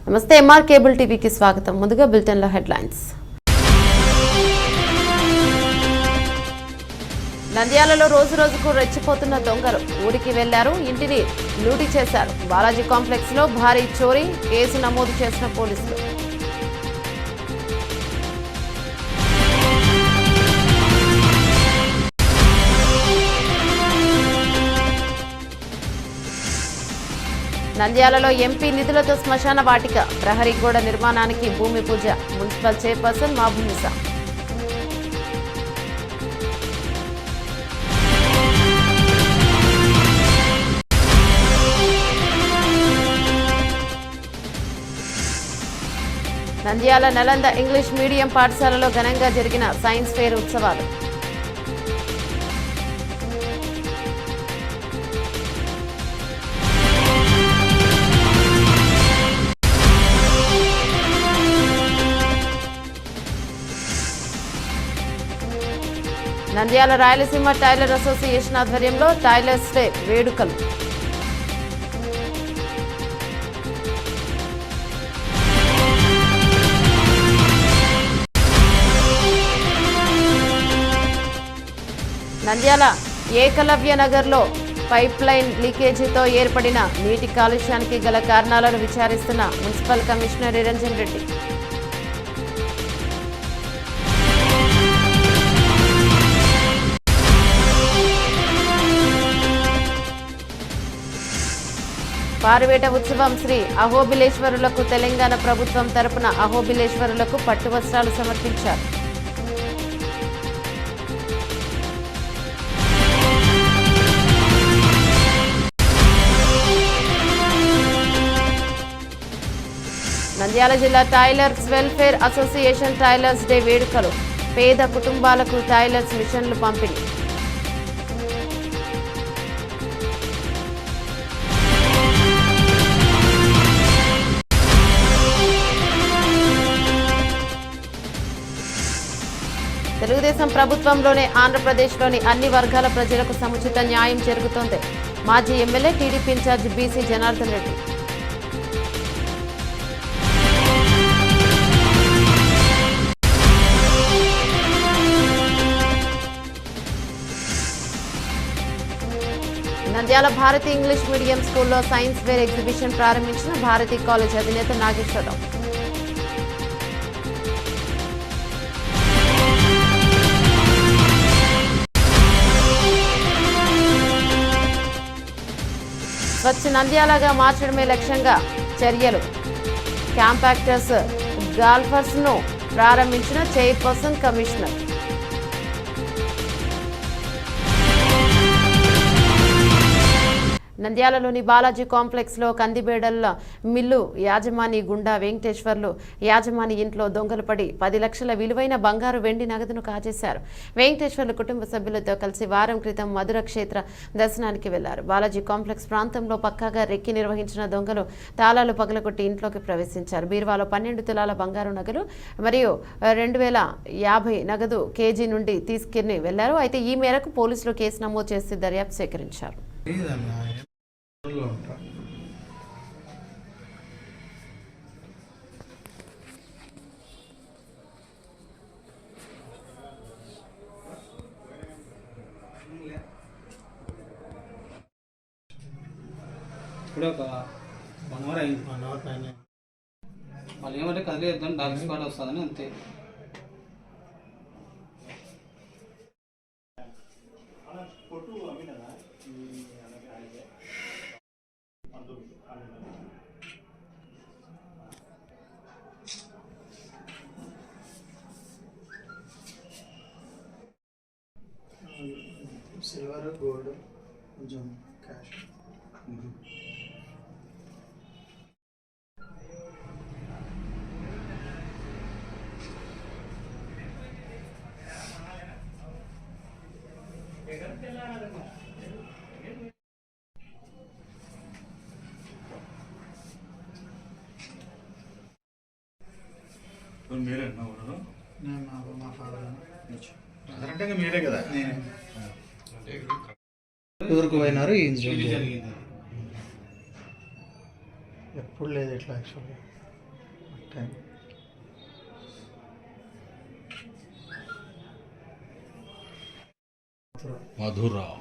నమస్తే MR cable టీవీకి స్వాగతం. ముందుగా బులెటిన్లో హెడ్లైన్స్. నంద్యాలలో రోజు రోజుకు రెచ్చిపోతున్న దొంగలు ఊరికి వెళ్లారు, ఇంటిని లూటీ చేశారు. బాలాజీ కాంప్లెక్స్ లో భారీ చోరీ, కేసు నమోదు చేసిన పోలీసులు. నంద్యాలలో ఎంపీ నిధులతో శ్మశాన వాటిక, ప్రహరీ గోడ నిర్మాణానికి భూమి పూజ, municipal chairperson Mabunisa. Nandyal Nalanda English medium పాఠశాలలో ఘనంగా జరిగిన సైన్స్ ఫేర్ ఉత్సవాలు. నంద్యాల రాయలసీమ టైలర్ అసోసియేషన్ ఆధ్వర్యంలో టైలర్స్ డే వేడుకలు. నంద్యాల ఏకలవ్య నగర్లో పైప్ లైన్ లీకేజీతో ఏర్పడిన నీటి కాలుష్యానికి గల కారణాలను విచారిస్తున్న మున్సిపల్ కమిషనర్ నిరంజన్ రెడ్డి. పారువేట ఉత్సవం శ్రీ అహోబిలేశ్వరులకు తెలంగాణ ప్రభుత్వం తరపున అహోబిలేశ్వరులకు పట్టు వస్త్రాలు సమర్పించారు. నంద్యాల జిల్లా tailors welfare association tailors day వేడుకలు, పేద కుటుంబాలకు టైలర్స్ మిషన్లు పంపిణీ. తెలుగుదేశం ప్రభుత్వంలోనే ఆంధ్రప్రదేశ్లోని అన్ని వర్గాల ప్రజలకు సముచిత న్యాయం జరుగుతోంది. మాజీ MLA TDP incharge BC Janardhan Reddy. Nandyal Bharati English medium స్కూల్లో సైన్స్ ఫేర్ ఎగ్జిబిషన్ ప్రారంభించిన భారతి కాలేజ్ అధినేత నాగేశ్వరరావు. స్వచ్ఛ నంద్యాలగా మార్చడమే లక్ష్యంగా చర్యలు, క్యాంపాక్టర్స్ గాల్ఫర్స్ ను ప్రారంభించిన చైర్పర్సన్ కమిషనర్. నంద్యాలలోని బాలాజీ కాంప్లెక్స్ లో కందిబేడల్ల మిల్లు యాజమాని గుండా వెంకటేశ్వర్లు యాజమాని ఇంట్లో దొంగలు పడి 10 లక్షల విలువైన బంగారు వెండి నగదును కాజేశారు. వెంకటేశ్వర్లు కుటుంబ సభ్యులతో కలిసి వారం క్రితం మధుర క్షేత్ర దర్శనానికి వెళ్లారు. బాలాజీ కాంప్లెక్స్ ప్రాంతంలో పక్కాగా రెక్కి నిర్వహించిన దొంగలు తాళాలు పగలగొట్టి ఇంట్లోకి ప్రవేశించారు. బీరువాలో 12 తులాల బంగారు నగలు మరియు 2050 నగదు కేజీ నుండి తీసుకుని వెళ్లారు. అయితే ఈ మేరకు పోలీసులు కేసు నమోదు చేసి దర్యాప్తు సేకరించారు. ఇప్పుడు ఒక 1 అవర్ అయింది. వాళ్ళు ఏమంటే కదిలేద్దాం డాక్టర్ స్పాట్ వస్తుందని అంతే. సిల్వర్ గోల్డ్ కొంచెం క్యాష్. మీరే మా ఫాదర్ అదంటే మీరే కదా. టూర్కి పోయినారు ఈ జరిగింది. ఎప్పుడు లేదు ఇట్లా యాక్చువల్గా. టైం మధురావు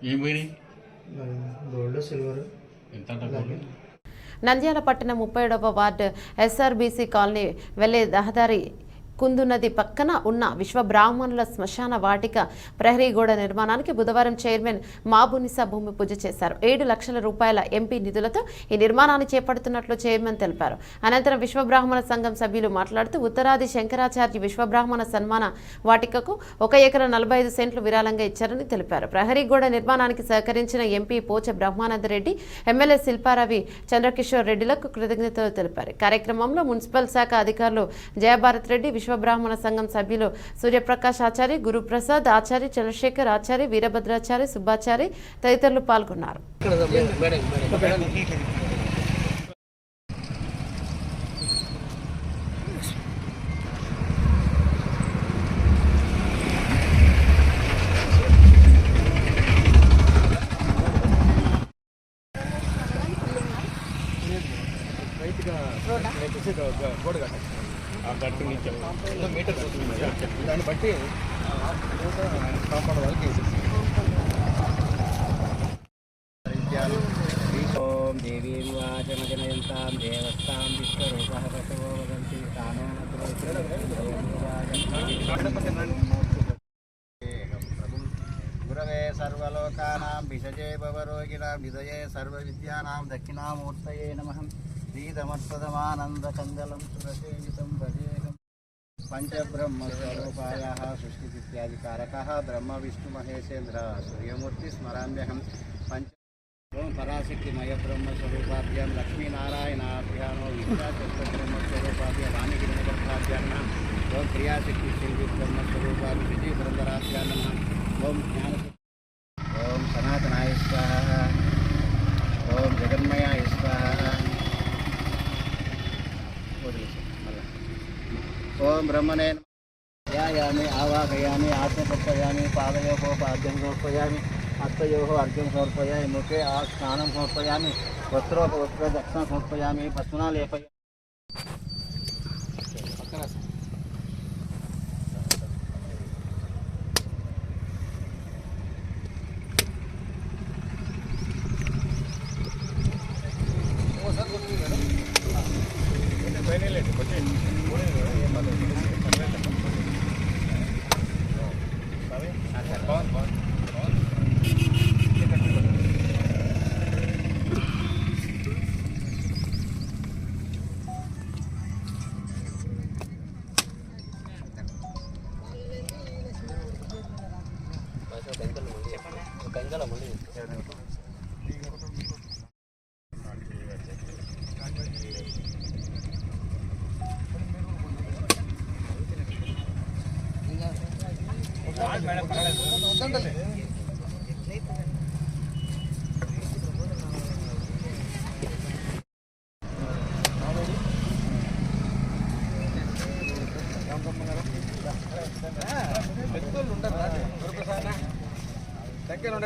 ఏం పోయినాయి? గోల్డ్ సిల్వర్ ఎంత అంటే నంద్యాల పట్టణం 37వ వార్డు ఎస్ఆర్బీసీ కాలనీ వెళ్లే రహదారి కుందునది పక్కన ఉన్న విశ్వబ్రాహ్మణుల శ్మశాన వాటిక ప్రహరీ గోడ నిర్మాణానికి బుధవారం చైర్మన్ మాబునిసా భూమి పూజ చేశారు. 7 లక్షల రూపాయల ఎంపీ నిధులతో ఈ నిర్మాణాన్ని చేపడుతున్నట్లు చైర్మన్ తెలిపారు. అనంతరం విశ్వబ్రాహ్మణ సంఘం సభ్యులు మాట్లాడుతూ ఉత్తరాది శంకరాచార్య విశ్వబ్రాహ్మణ సన్మాన వాటికకు 1 ఎకరా 45 సెంట్లు విరాళంగా ఇచ్చారని తెలిపారు. ప్రహరీ గోడ నిర్మాణానికి సహకరించిన ఎంపీ పోచ బ్రహ్మానందరెడ్డి, ఎమ్మెల్యే శిల్పారావి చంద్రకిషోర్ రెడ్డిలకు కృతజ్ఞతలు తెలిపారు. కార్యక్రమంలో మున్సిపల్ శాఖ అధికారులు జయభారత్ రెడ్డి, విశ్వబ్రాహ్మణ సంఘం సభ్యులు సూర్యప్రకాష్ ఆచారి, గురుప్రసాద్ ఆచారి, చంద్రశేఖర్ ఆచారి, వీరభద్రాచారి, సుబ్బాచారి తదితరులు పాల్గొన్నారు. దాన్ని బట్టి కాంపౌండ్ వాళ్ళకి ఓం దేవీ వాచమజనయంతాం దేవస్తాం విశ్వరూపః వసవో వదంతి తానో గురవే సర్వలోకానాం విషజే భవరోగిణాం విదయే సర్వవిద్యానాం దక్షిణామూర్తయే నమః శ్రీధమత్పదమానందకందలం సురసేవితం భజేహం పంచబ్రహ్మస్వరూపాయాः సృష్టిత్యాదికారకः బ్రహ్మ విష్ణు మహేశేంద్ర సూర్యమూర్తి స్మరామ్యహం పంచ ఓం పరాశక్తిమయ బ్రహ్మస్వరూపాభ్యాం లక్ష్మీనారాయణాభ్యానో విద్యాచక్రబ్రహ్మస్వరూపాభ్యాం వాణిగిరిగర్భాభ్యాం ఓం క్రియాశక్తి శిల్పి బ్రహ్మస్వరూపాభి విజయ బృందరాభ్యాం ఓం జ్ఞాన ఓం సనాతనాయ స్వాహ ఓం జగన్మయాయ స్వాహ ఓం బ్రహ్మణే ధ్యాయామి ఆవాహయామి ఆత్మసర్పయామి పాదయోః పాద్యం సమర్పయామి హస్తయోః అర్ఘ్యం సమర్పయామి ముఖే స్నానం సమర్పయామి వస్త్రోపవస్త్ర దక్షిణ సమర్పయామి భస్మనా లేపయామి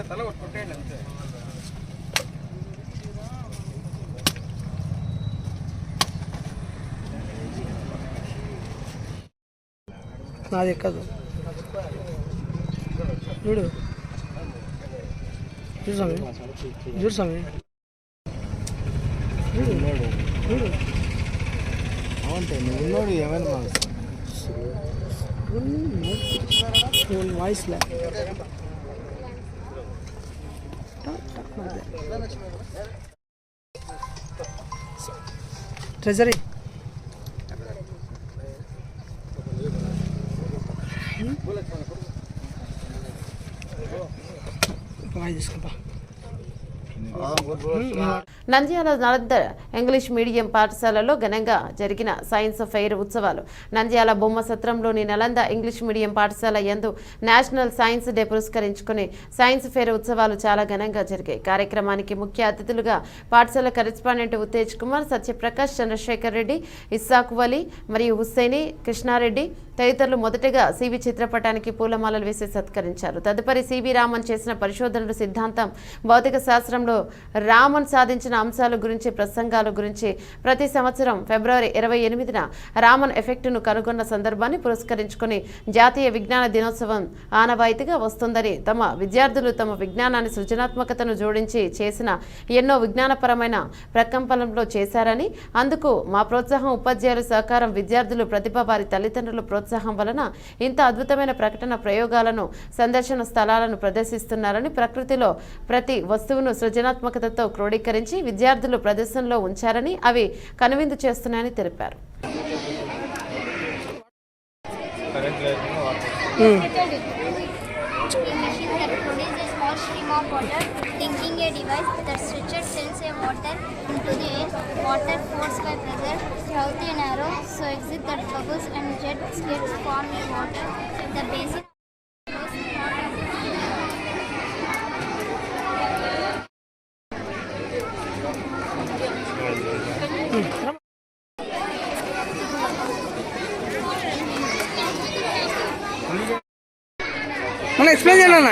తల కొట్టేయండి అంతే. నాది ఎక్కదు చూడు చూడు స్వామి చూడు స్వామి చూడు అవుంటే నువ్వు ఏమైనా వాయిస్లే ట్రెజరీ తీసుకుంటా. నంద్యాల నలంద ఇంగ్లీష్ మీడియం పాఠశాలలో ఘనంగా జరిగిన సైన్స్ ఫెయిర్ ఉత్సవాలు. నంద్యాల బొమ్మ సత్రంలోని నలంద ఇంగ్లీష్ మీడియం పాఠశాల యందు నేషనల్ సైన్స్ డే పురస్కరించుకుని సైన్స్ ఫెయిర్ ఉత్సవాలు చాలా ఘనంగా జరిగాయి. కార్యక్రమానికి ముఖ్య అతిథులుగా పాఠశాల కరెస్పాండెంట్ ఉత్తేజ్ కుమార్, సత్యప్రకాష్, చంద్రశేఖర్ రెడ్డి, ఇస్సాక్ వలీ మరియు హుస్సేని, కృష్ణారెడ్డి, తదితరులు మొదటగా సివి చిత్రపటానికి పూలమాలలు వేసి సత్కరించారు. తదుపరి సివి రామన్ చేసిన పరిశోధనలు, సిద్ధాంతం, భౌతిక శాస్త్రంలో రామన్ సాధించిన అంశాల గురించి, ప్రసంగాల గురించి ప్రతి సంవత్సరం ఫిబ్రవరి 28న రామన్ ఎఫెక్ట్ను కనుగొన్న సందర్భాన్ని పురస్కరించుకుని జాతీయ విజ్ఞాన దినోత్సవం ఆనవాయితీగా వస్తుందని, తమ విద్యార్థులు తమ విజ్ఞానాన్ని, సృజనాత్మకతను జోడించి చేసిన ఎన్నో విజ్ఞానపరమైన ప్రకంపనలో చేశారని, అందుకు మా ప్రోత్సాహం, ఉపాధ్యాయుల సహకారం, విద్యార్థులు ప్రతిభ, వారి తల్లిదండ్రుల ప్రోత్సాహం వలన ఇంత అద్భుతమైన ప్రకటన ప్రయోగాలను, సందర్శన స్థలాలను ప్రదర్శిస్తున్నారని, ప్రకృతిలో ప్రతి వస్తువును సృజనాత్మకతతో క్రోడీకరించి విద్యార్థులు ప్రదర్శనలో ఉంచారని, అవి కనువిందు చేస్తున్నాయని తెలిపారు. Stream of water, thinking a device that stretches sends a water into the air. Water forced by pressure, healthy and narrow, so exit that bubbles and jets get formed in water. The basin మనం explain చేయాలి అన్న.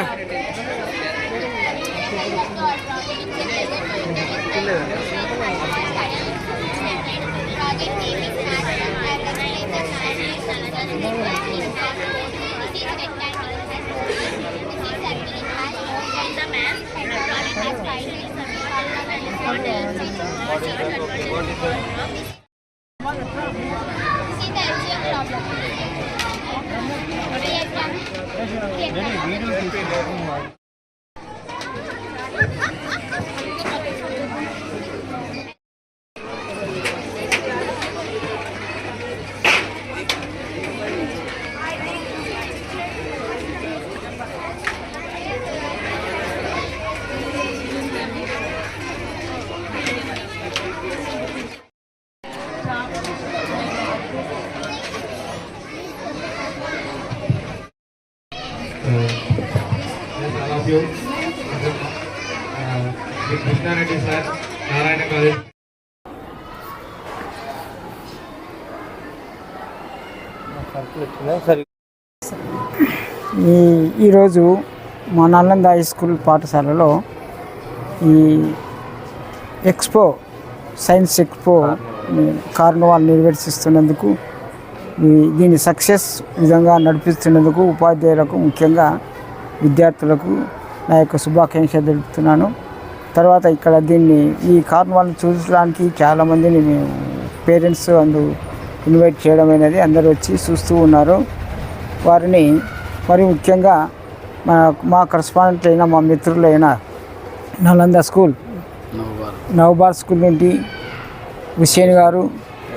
Krishnareddy sir, Narayana college. ఈరోజు మా Nalanda high school పాఠశాలలో ఈ expo, science expo carnival నిర్వహిస్తున్నందుకు, దీన్ని success విధంగా నడిపిస్తున్నందుకు ఉపాధ్యాయులకు, ముఖ్యంగా విద్యార్థులకు నా యొక్క శుభాకాంక్షలు తెలుపుతున్నాను. తర్వాత ఇక్కడ ఈ కార్నివాల్ని చూడడానికి చాలామందిని మేము పేరెంట్స్ ఇన్వైట్ చేయడం అనేది అందరూ వచ్చి చూస్తూ ఉన్నారు. వారిని మరి ముఖ్యంగా మా కరస్పాండెంట్ అయిన మా మిత్రులైన నలంద స్కూల్, నవబార్ స్కూల్ నుండి హుస్సేన్ గారు,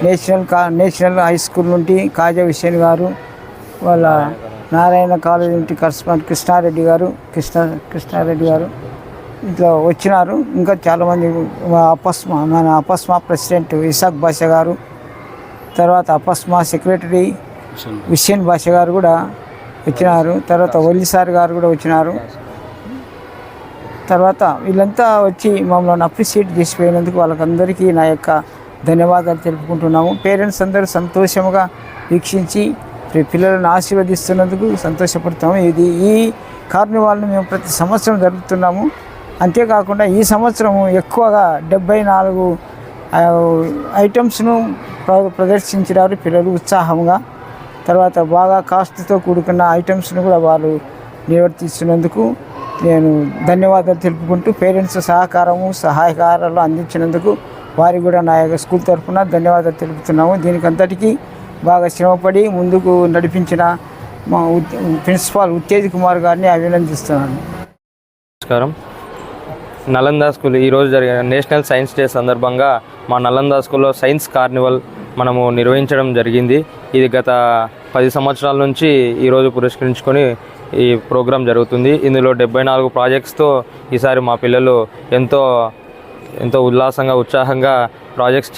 నేషనల్ హై స్కూల్ నుండి కాజా హుస్సేన్ గారు, వాళ్ళ నారాయణ కాలేజ్ నుండి కరస్పాండెంట్ కృష్ణారెడ్డి గారు ఇట్లా వచ్చినారు. ఇంకా చాలామంది మన అపస్మా ప్రెసిడెంట్ ఇసాక్ బాషా గారు, తర్వాత అపస్మా సెక్రటరీ హుస్సేన్ బాషా గారు కూడా వచ్చినారు. తర్వాత ఒల్లి సార్ గారు కూడా వచ్చినారు. తర్వాత వీళ్ళంతా వచ్చి మమ్మల్ని అప్రిషియేట్ చేసిపోయినందుకు వాళ్ళకందరికీ నా యొక్క ధన్యవాదాలు తెలుపుకుంటున్నాము. పేరెంట్స్ అందరూ సంతోషంగా వీక్షించి పిల్లలను ఆశీర్వదిస్తున్నందుకు సంతోషపడతాము. ఈ కార్నివాల్ని మేము ప్రతి సంవత్సరం జరుపుతున్నాము. అంతేకాకుండా ఈ సంవత్సరము ఎక్కువగా 74 ఐటమ్స్ను ప్రదర్శించినారు పిల్లలు ఉత్సాహంగా. తర్వాత బాగా కాస్ట్తో కూడుకున్న ఐటమ్స్ను కూడా వాళ్ళు నిర్వర్తిస్తున్నందుకు నేను ధన్యవాదాలు తెలుపుకుంటూ, పేరెంట్స్ సహాయకారాలు అందించినందుకు వారికి కూడా నా యొక్క స్కూల్ తరఫున ధన్యవాదాలు తెలుపుతున్నాము. దీనికి అంతటికీ బాగా శ్రమపడి ముందుకు నడిపించిన మా ప్రిన్సిపాల్ ఉత్తేజ్ కుమార్ గారిని అభినందిస్తున్నాను. నమస్కారం. నలంద స్కూల్ ఈరోజు జరిగిన నేషనల్ సైన్స్ డే సందర్భంగా మా నలంద స్కూల్లో సైన్స్ కార్నివల్ మనము నిర్వహించడం జరిగింది. ఇది గత 10 సంవత్సరాల నుంచి ఈరోజు పురస్కరించుకొని ఈ ప్రోగ్రాం జరుగుతుంది. ఇందులో 74 ప్రాజెక్ట్స్తో ఈసారి మా పిల్లలు ఎంతో ఉల్లాసంగా, ఉత్సాహంగా ప్రాజెక్ట్స్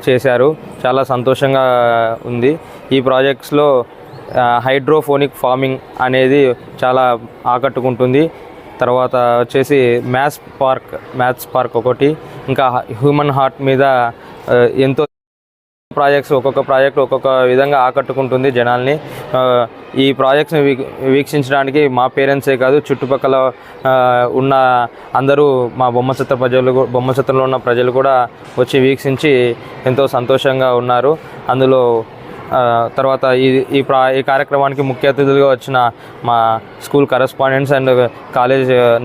చేశారు. చాలా సంతోషంగా ఉంది. ఈ ప్రాజెక్ట్స్లో హైడ్రోఫోనిక్ ఫార్మింగ్ అనేది చాలా ఆకట్టుకుంటుంది. తర్వాత వచ్చేసి మ్యాథ్స్ పార్క్ ఒకటి, ఇంకా హ్యూమన్ హార్ట్ మీద ఎంతో ఒక్కొక్క ప్రాజెక్ట్ ఒక్కొక్క విధంగా ఆకట్టుకుంటుంది జనాల్ని. ఈ ప్రాజెక్ట్స్ని వీక్షించడానికి మా పేరెంట్సే కాదు, చుట్టుపక్కల ఉన్న అందరూ మా బొమ్మసత్రంలో ఉన్న ప్రజలు కూడా వచ్చి వీక్షించి ఎంతో సంతోషంగా ఉన్నారు. అందులో తర్వాత ఈ కార్యక్రమానికి ముఖ్య అతిథులుగా వచ్చిన మా school correspondents and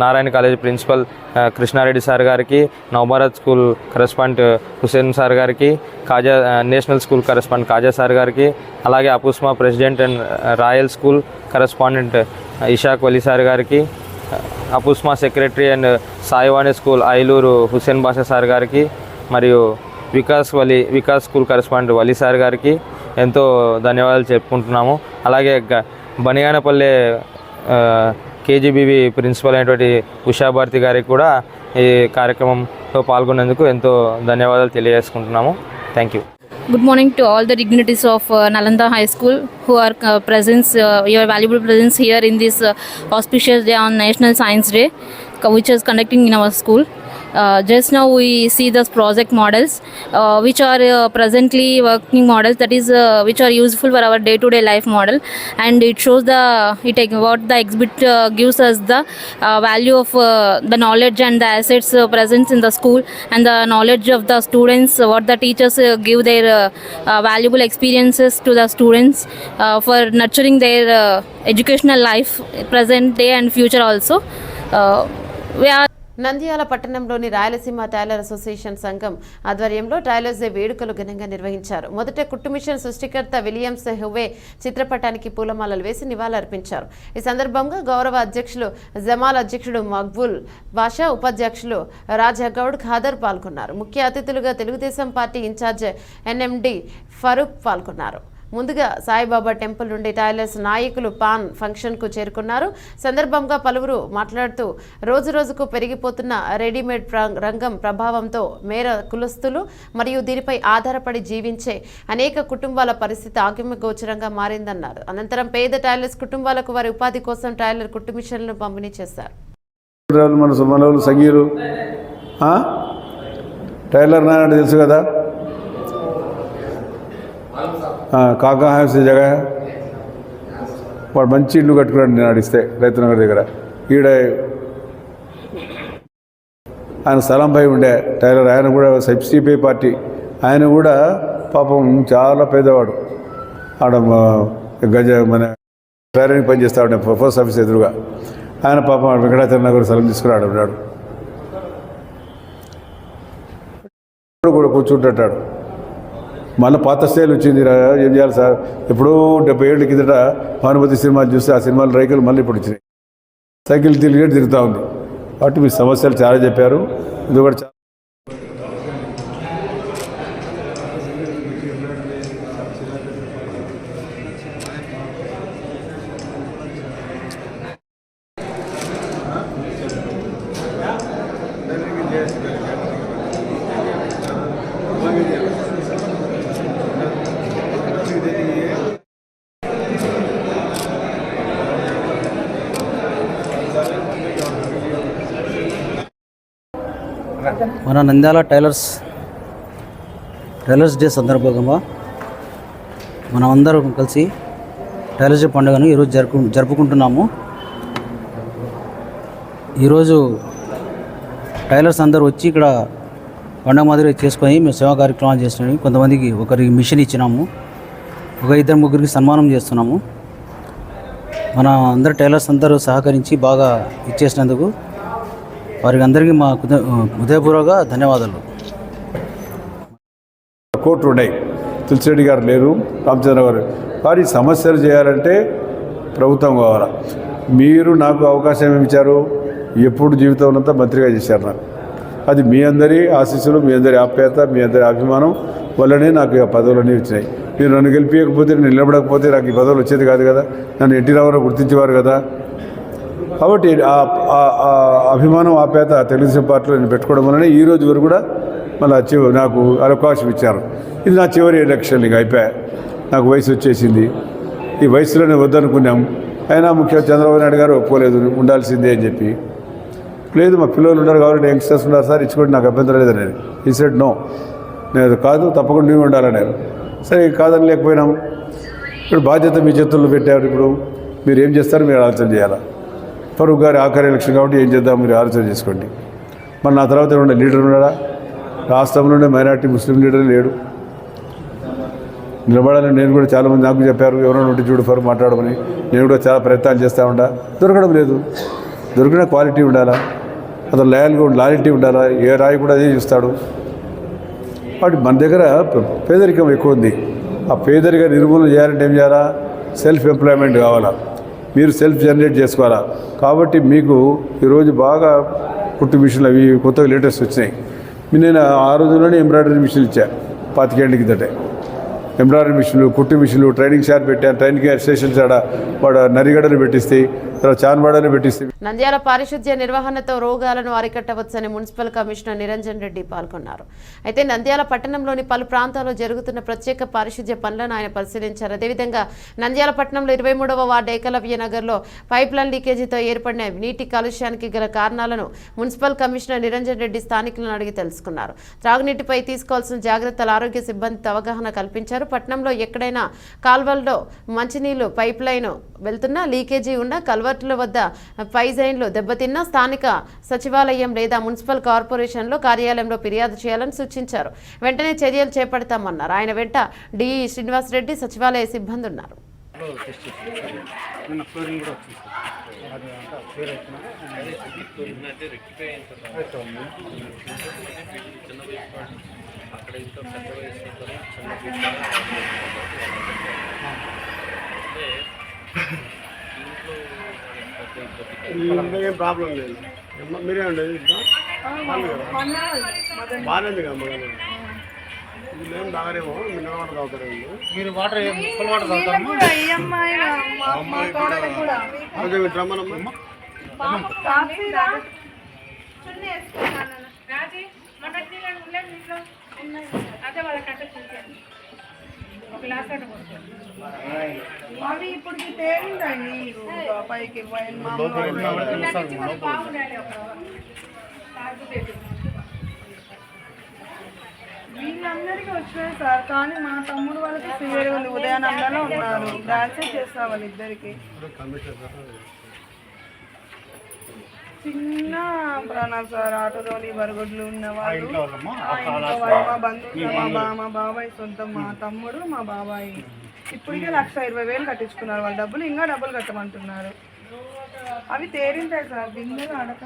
Narayana college principal Krishna Reddy sir గారికి, Navabharat school correspondent Hussain sir గారికి, national school correspondent Kaja sir గారికి, అలాగే Apusma president and royal school correspondent Ishaq Wali sir గారికి, Apusma secretary and Saivani school Ailuru Hussain Basha sir గారికి, మరియు Vikas school correspondent Wali sir గారికి ఎంతో ధన్యవాదాలు చెప్పుకుంటున్నాము. అలాగే బనియానపల్లె కేజీబీవీ ప్రిన్సిపల్ అయినటువంటి ఉషాభారతి గారికి కూడా ఈ కార్యక్రమంలో పాల్గొనేందుకు ఎంతో ధన్యవాదాలు తెలియజేసుకుంటున్నాము. Thank you. Good morning to all the dignitaries of Nalanda High School who are your valuable presence here in this auspicious day on National Science Day, which is conducting in our school. Just now we see the project models which are presently working models, that is which are useful for our day-to-day life model, and it shows what the exhibit gives us the value of the knowledge and the assets present in the school, and the knowledge of the students, what the teachers give their valuable experiences to the students for nurturing their educational life, present day and future also. We are Nandyal పట్టణంలోని Rayalaseema tailor association సంఘం ఆధ్వర్యంలో tailors day వేడుకలు ఘనంగా నిర్వహించారు. మొదట కుట్టు machine సృష్టికర్త Williams హువే చిత్రపటానికి పూలమాలలు వేసి నివాళులర్పించారు. ఈ సందర్భంగా గౌరవ అధ్యక్షులు జమాల్, అధ్యక్షుడు మక్బూల్ బాషా, ఉపాధ్యక్షులు రాజాగౌడ్ ఖాదర్ పాల్గొన్నారు. ముఖ్య అతిథులుగా తెలుగుదేశం పార్టీ ఇన్ఛార్జ్ ఎన్ఎండి ఫరూక్ పాల్గొన్నారు. ముందుగా సాయిబాబా టెంపుల్ నుండి టైలర్స్ నాయకులు పాన్ ఫంక్షన్కు చేరుకున్నారు. సందర్భంగా పలువురు మాట్లాడుతూ రోజురోజుకు పెరిగిపోతున్న రెడీమేడ్ రంగం ప్రభావంతో మేర కులస్తులు మరియు దీనిపై ఆధారపడి జీవించే అనేక కుటుంబాల పరిస్థితి ఆగమ్యగోచరంగా మారిందన్నారు. అనంతరం పేద టైలర్స్ కుటుంబాలకు వారి ఉపాధి కోసం టైలర్ కుట్టు మిషన్లను పంపిణీ చేశారు. టైలర్ నాన్న తెలుసు కదా, కాకా హౌస్ జగ వాడు మంచి ఇల్లు కట్టుకున్నాడు. నేను అడిస్తే రైతునగర్ దగ్గర ఈడ ఆయన స్థలం పై ఉండే టైలర్, ఆయన కూడా సిపిఐ పార్టీ, ఆయన కూడా పాపం చాలా పేదవాడు. ఆడ మన టైలరింగ్ పని చేస్తా ఉండే పోస్ట్ ఆఫీస్ ఎదురుగా. ఆయన పాపం వెంకటాచల నగర్ స్థలం తీసుకురాడు ఉన్నాడు, కూడా కూర్చుంటాడు. మళ్ళీ పాత స్టైల్ వచ్చింది, ఏం చేయాలి సార్? ఎప్పుడో 70 ఏళ్ళ కిందట భానుమతి సినిమాలు చూస్తే ఆ సినిమాల రైకులు మళ్ళీ ఇప్పుడు వచ్చినాయి. సైకిల్ తిరుగుతూ ఉంది. కాబట్టి మీ సమస్యలు చాలా చెప్పారు. ఇది కూడా మన నంద్యాల టైలర్స్ డే సందర్భంగా మనం అందరం కలిసి టైలర్స్ డే పండుగను ఈరోజు జరుపుకుంటున్నాము. ఈరోజు టైలర్స్ అందరూ వచ్చి ఇక్కడ పండుగ మాదిరి చేసుకొని మేము సేవా కార్యక్రమాలు చేస్తున్నాము. కొంతమందికి ఒకరికి మిషన్ ఇచ్చినాము, ఒక 2-3 సన్మానం చేస్తున్నాము. మన అందరు టైలర్స్ అందరూ సహకరించి బాగా ఇచ్చేసినందుకు వారికి అందరికీ మా హృదయపూర్వక ధన్యవాదాలు. కోర్టు ఉన్నాయి, తులసిరెడ్డి గారు లేరు, రామచంద్ర గారు. వారి సమస్యలు చేయాలంటే ప్రభుత్వం కావాలా. మీరు నాకు అవకాశం ఏమి ఇచ్చారు? ఎప్పుడు జీవితంలో అంతా మంత్రిగా చేశారు నాకు. అది మీ అందరి ఆశీస్సులు, మీ అందరి ఆప్యాయత, మీ అందరి అభిమానం వల్లనే నాకు ఆ పదవులన్నీ వచ్చినాయి. మీరు నన్ను గెలిపించకపోతే, నేను నిలబడకపోతే నాకు ఈ పదవులు వచ్చేది కాదు కదా. నన్ను ఎన్టీ రామారావు గుర్తించేవారు కదా. కాబట్టి ఆ అభిమానం, ఆప్యాయత తెలుగుదేశం పార్టీలో నేను పెట్టుకోవడం వల్లనే ఈ రోజు వరకు కూడా మళ్ళీ నాకు అవకాశం ఇచ్చారు. ఇది నా చివరి ఎలక్షన్, ఇక అయిపోయా. నాకు వయసు వచ్చేసింది. ఈ వయసులోనే వద్దనుకున్నాం. అయినా ముఖ్యమంత్రి చంద్రబాబు నాయుడు గారు ఒప్పుకోలేదు, ఉండాల్సిందే అని చెప్పి. లేదు, మా పిల్లలు ఉన్నారు కాబట్టి యంగ్స్టర్స్ ఉన్నారు సార్, ఇచ్చుకోండి, నాకు అభ్యంతరం లేదనేది. ఈ సెడ్ నో, నేను కాదు, తప్పకుండా ఉండాలన్నారు. సరే కాదని లేకపోయినాం. ఇప్పుడు బాధ్యత మీ చేతుల్లో పెట్టారు. ఇప్పుడు మీరు ఏం చేస్తారో మీరు ఆలోచన చేయాలా. ఫరూక్ గారి ఆఖరి ఎలక్షన్ కాబట్టి ఏం చేద్దాం మీరు ఆలోచన చేసుకోండి. మరి నా తర్వాత ఏమన్నా లీడర్ ఉన్నాడా? రాష్ట్రంలోనే మైనార్టీ ముస్లిం లీడర్ లేడు. నిలబడాలని నేను కూడా చాలామంది నాకు చెప్పారు, ఎవరైనా ఉంటే చూడు ఫర్ మాట్లాడమని. నేను కూడా చాలా ప్రయత్నాలు చేస్తూ ఉంటా, దొరకడం లేదు. దొరికిన క్వాలిటీ ఉండాలా, అతను లాయల్టీ ఉండాలా. ఏ రాయి కూడా అదే చూస్తాడు. వాటి మన దగ్గర పేదరికం ఎక్కువ ఉంది. ఆ పేదరిక నిర్మూలన చేయాలంటే ఏం చేయాలా? సెల్ఫ్ ఎంప్లాయ్మెంట్ కావాలా, మీరు సెల్ఫ్ జనరేట్ చేసుకోవాలా. కాబట్టి మీకు ఈరోజు బాగా కుట్టు మిషన్లు అవి కొత్తగా లేటెస్ట్ వచ్చినాయి. నేను ఆ రోజుల్లోనే ఎంబ్రాయిడరీ మిషన్ ఇచ్చా 25 ఏళ్ళ కిందటే. ఎంబ్రాయిడరీ మిషన్లు, కుట్టు మిషన్లు, ట్రైనింగ్ షాప్ పెట్టాను. ట్రైనింగ్ స్టేషన్స్ ఆడ వాడు నరిగడలు పెట్టిస్తే, తర్వాత చాన్వాడని పెట్టిస్తే. నంద్యాల పారిశుద్ధ్య నిర్వహణతో రోగాలను అరికట్టవచ్చని మున్సిపల్ కమిషనర్ నిరంజన్ రెడ్డి పాల్గొన్నారు. అయితే నంద్యాల పట్టణంలోని పలు ప్రాంతాల్లో జరుగుతున్న ప్రత్యేక పారిశుద్ధ్య పనులను ఆయన పరిశీలించారు. అదేవిధంగా నంద్యాల పట్టణంలో 23వ వార్డు ఏకలవ్య నగర్లో పైప్ లైన్ లీకేజీతో ఏర్పడిన నీటి కాలుష్యానికి గల కారణాలను మున్సిపల్ కమిషనర్ నిరంజన్ రెడ్డి స్థానికులను అడిగి తెలుసుకున్నారు. త్రాగునీటిపై తీసుకోవాల్సిన జాగ్రత్తలు ఆరోగ్య సిబ్బందితో అవగాహన కల్పించారు. పట్టణంలో ఎక్కడైనా కాల్వల్లో మంచినీళ్లు పైప్ లైన్ వెళ్తున్నా, లీకేజీ ఉన్న కల్వర్టుల వద్ద పైజైన్లు దెబ్బతిన్నా స్థానిక సచివాలయం లేదా మున్సిపల్ కార్పొరేషన్లో కార్యాలయంలో ఫిర్యాదు చేయాలని సూచించారు. వెంటనే చర్యలు చేపడతామన్నారు. ఆయన వెంట డిఈ శ్రీనివాసరెడ్డి, సచివాలయ సిబ్బంది ఉన్నారు. ఏం ప్రాబ్లం లేదు. మీరే ఉండేది బాగానే ఉంది కదా. ఏం తాగరేమో మినరల్ వాటర్ తాగుతారేమో. మీరు వాటర్ మున్సిపల్ వాటర్ తాగుతారమ్మా? రమ్మనమ్మా. అవి ఇప్పుడు తేలిందండి పైకి వీళ్ళందరికీ వచ్చినాయి సార్. కానీ మా తమ్ముడు వాళ్ళకి సివియర్ ఉంది. ఉదయానందలో ఉన్నారు, డాన్సే చేస్తారు వాళ్ళిద్దరికి. చిన్న ప్రాణాలు సార్. ఆటోలోని బరగొడ్లు ఉన్న వాళ్ళు, మా బంధువులు, మా బాబాయ్ సొంతం, మా తమ్ముడు, మా బాబాయ్. ఇప్పటికే 1,20,000 కట్టించుకున్నారు వాళ్ళు. డబ్బులు ఇంకా డబ్బులు కట్టమంటున్నారు. అవి తేరింటాయి సార్. బిందెలు అడక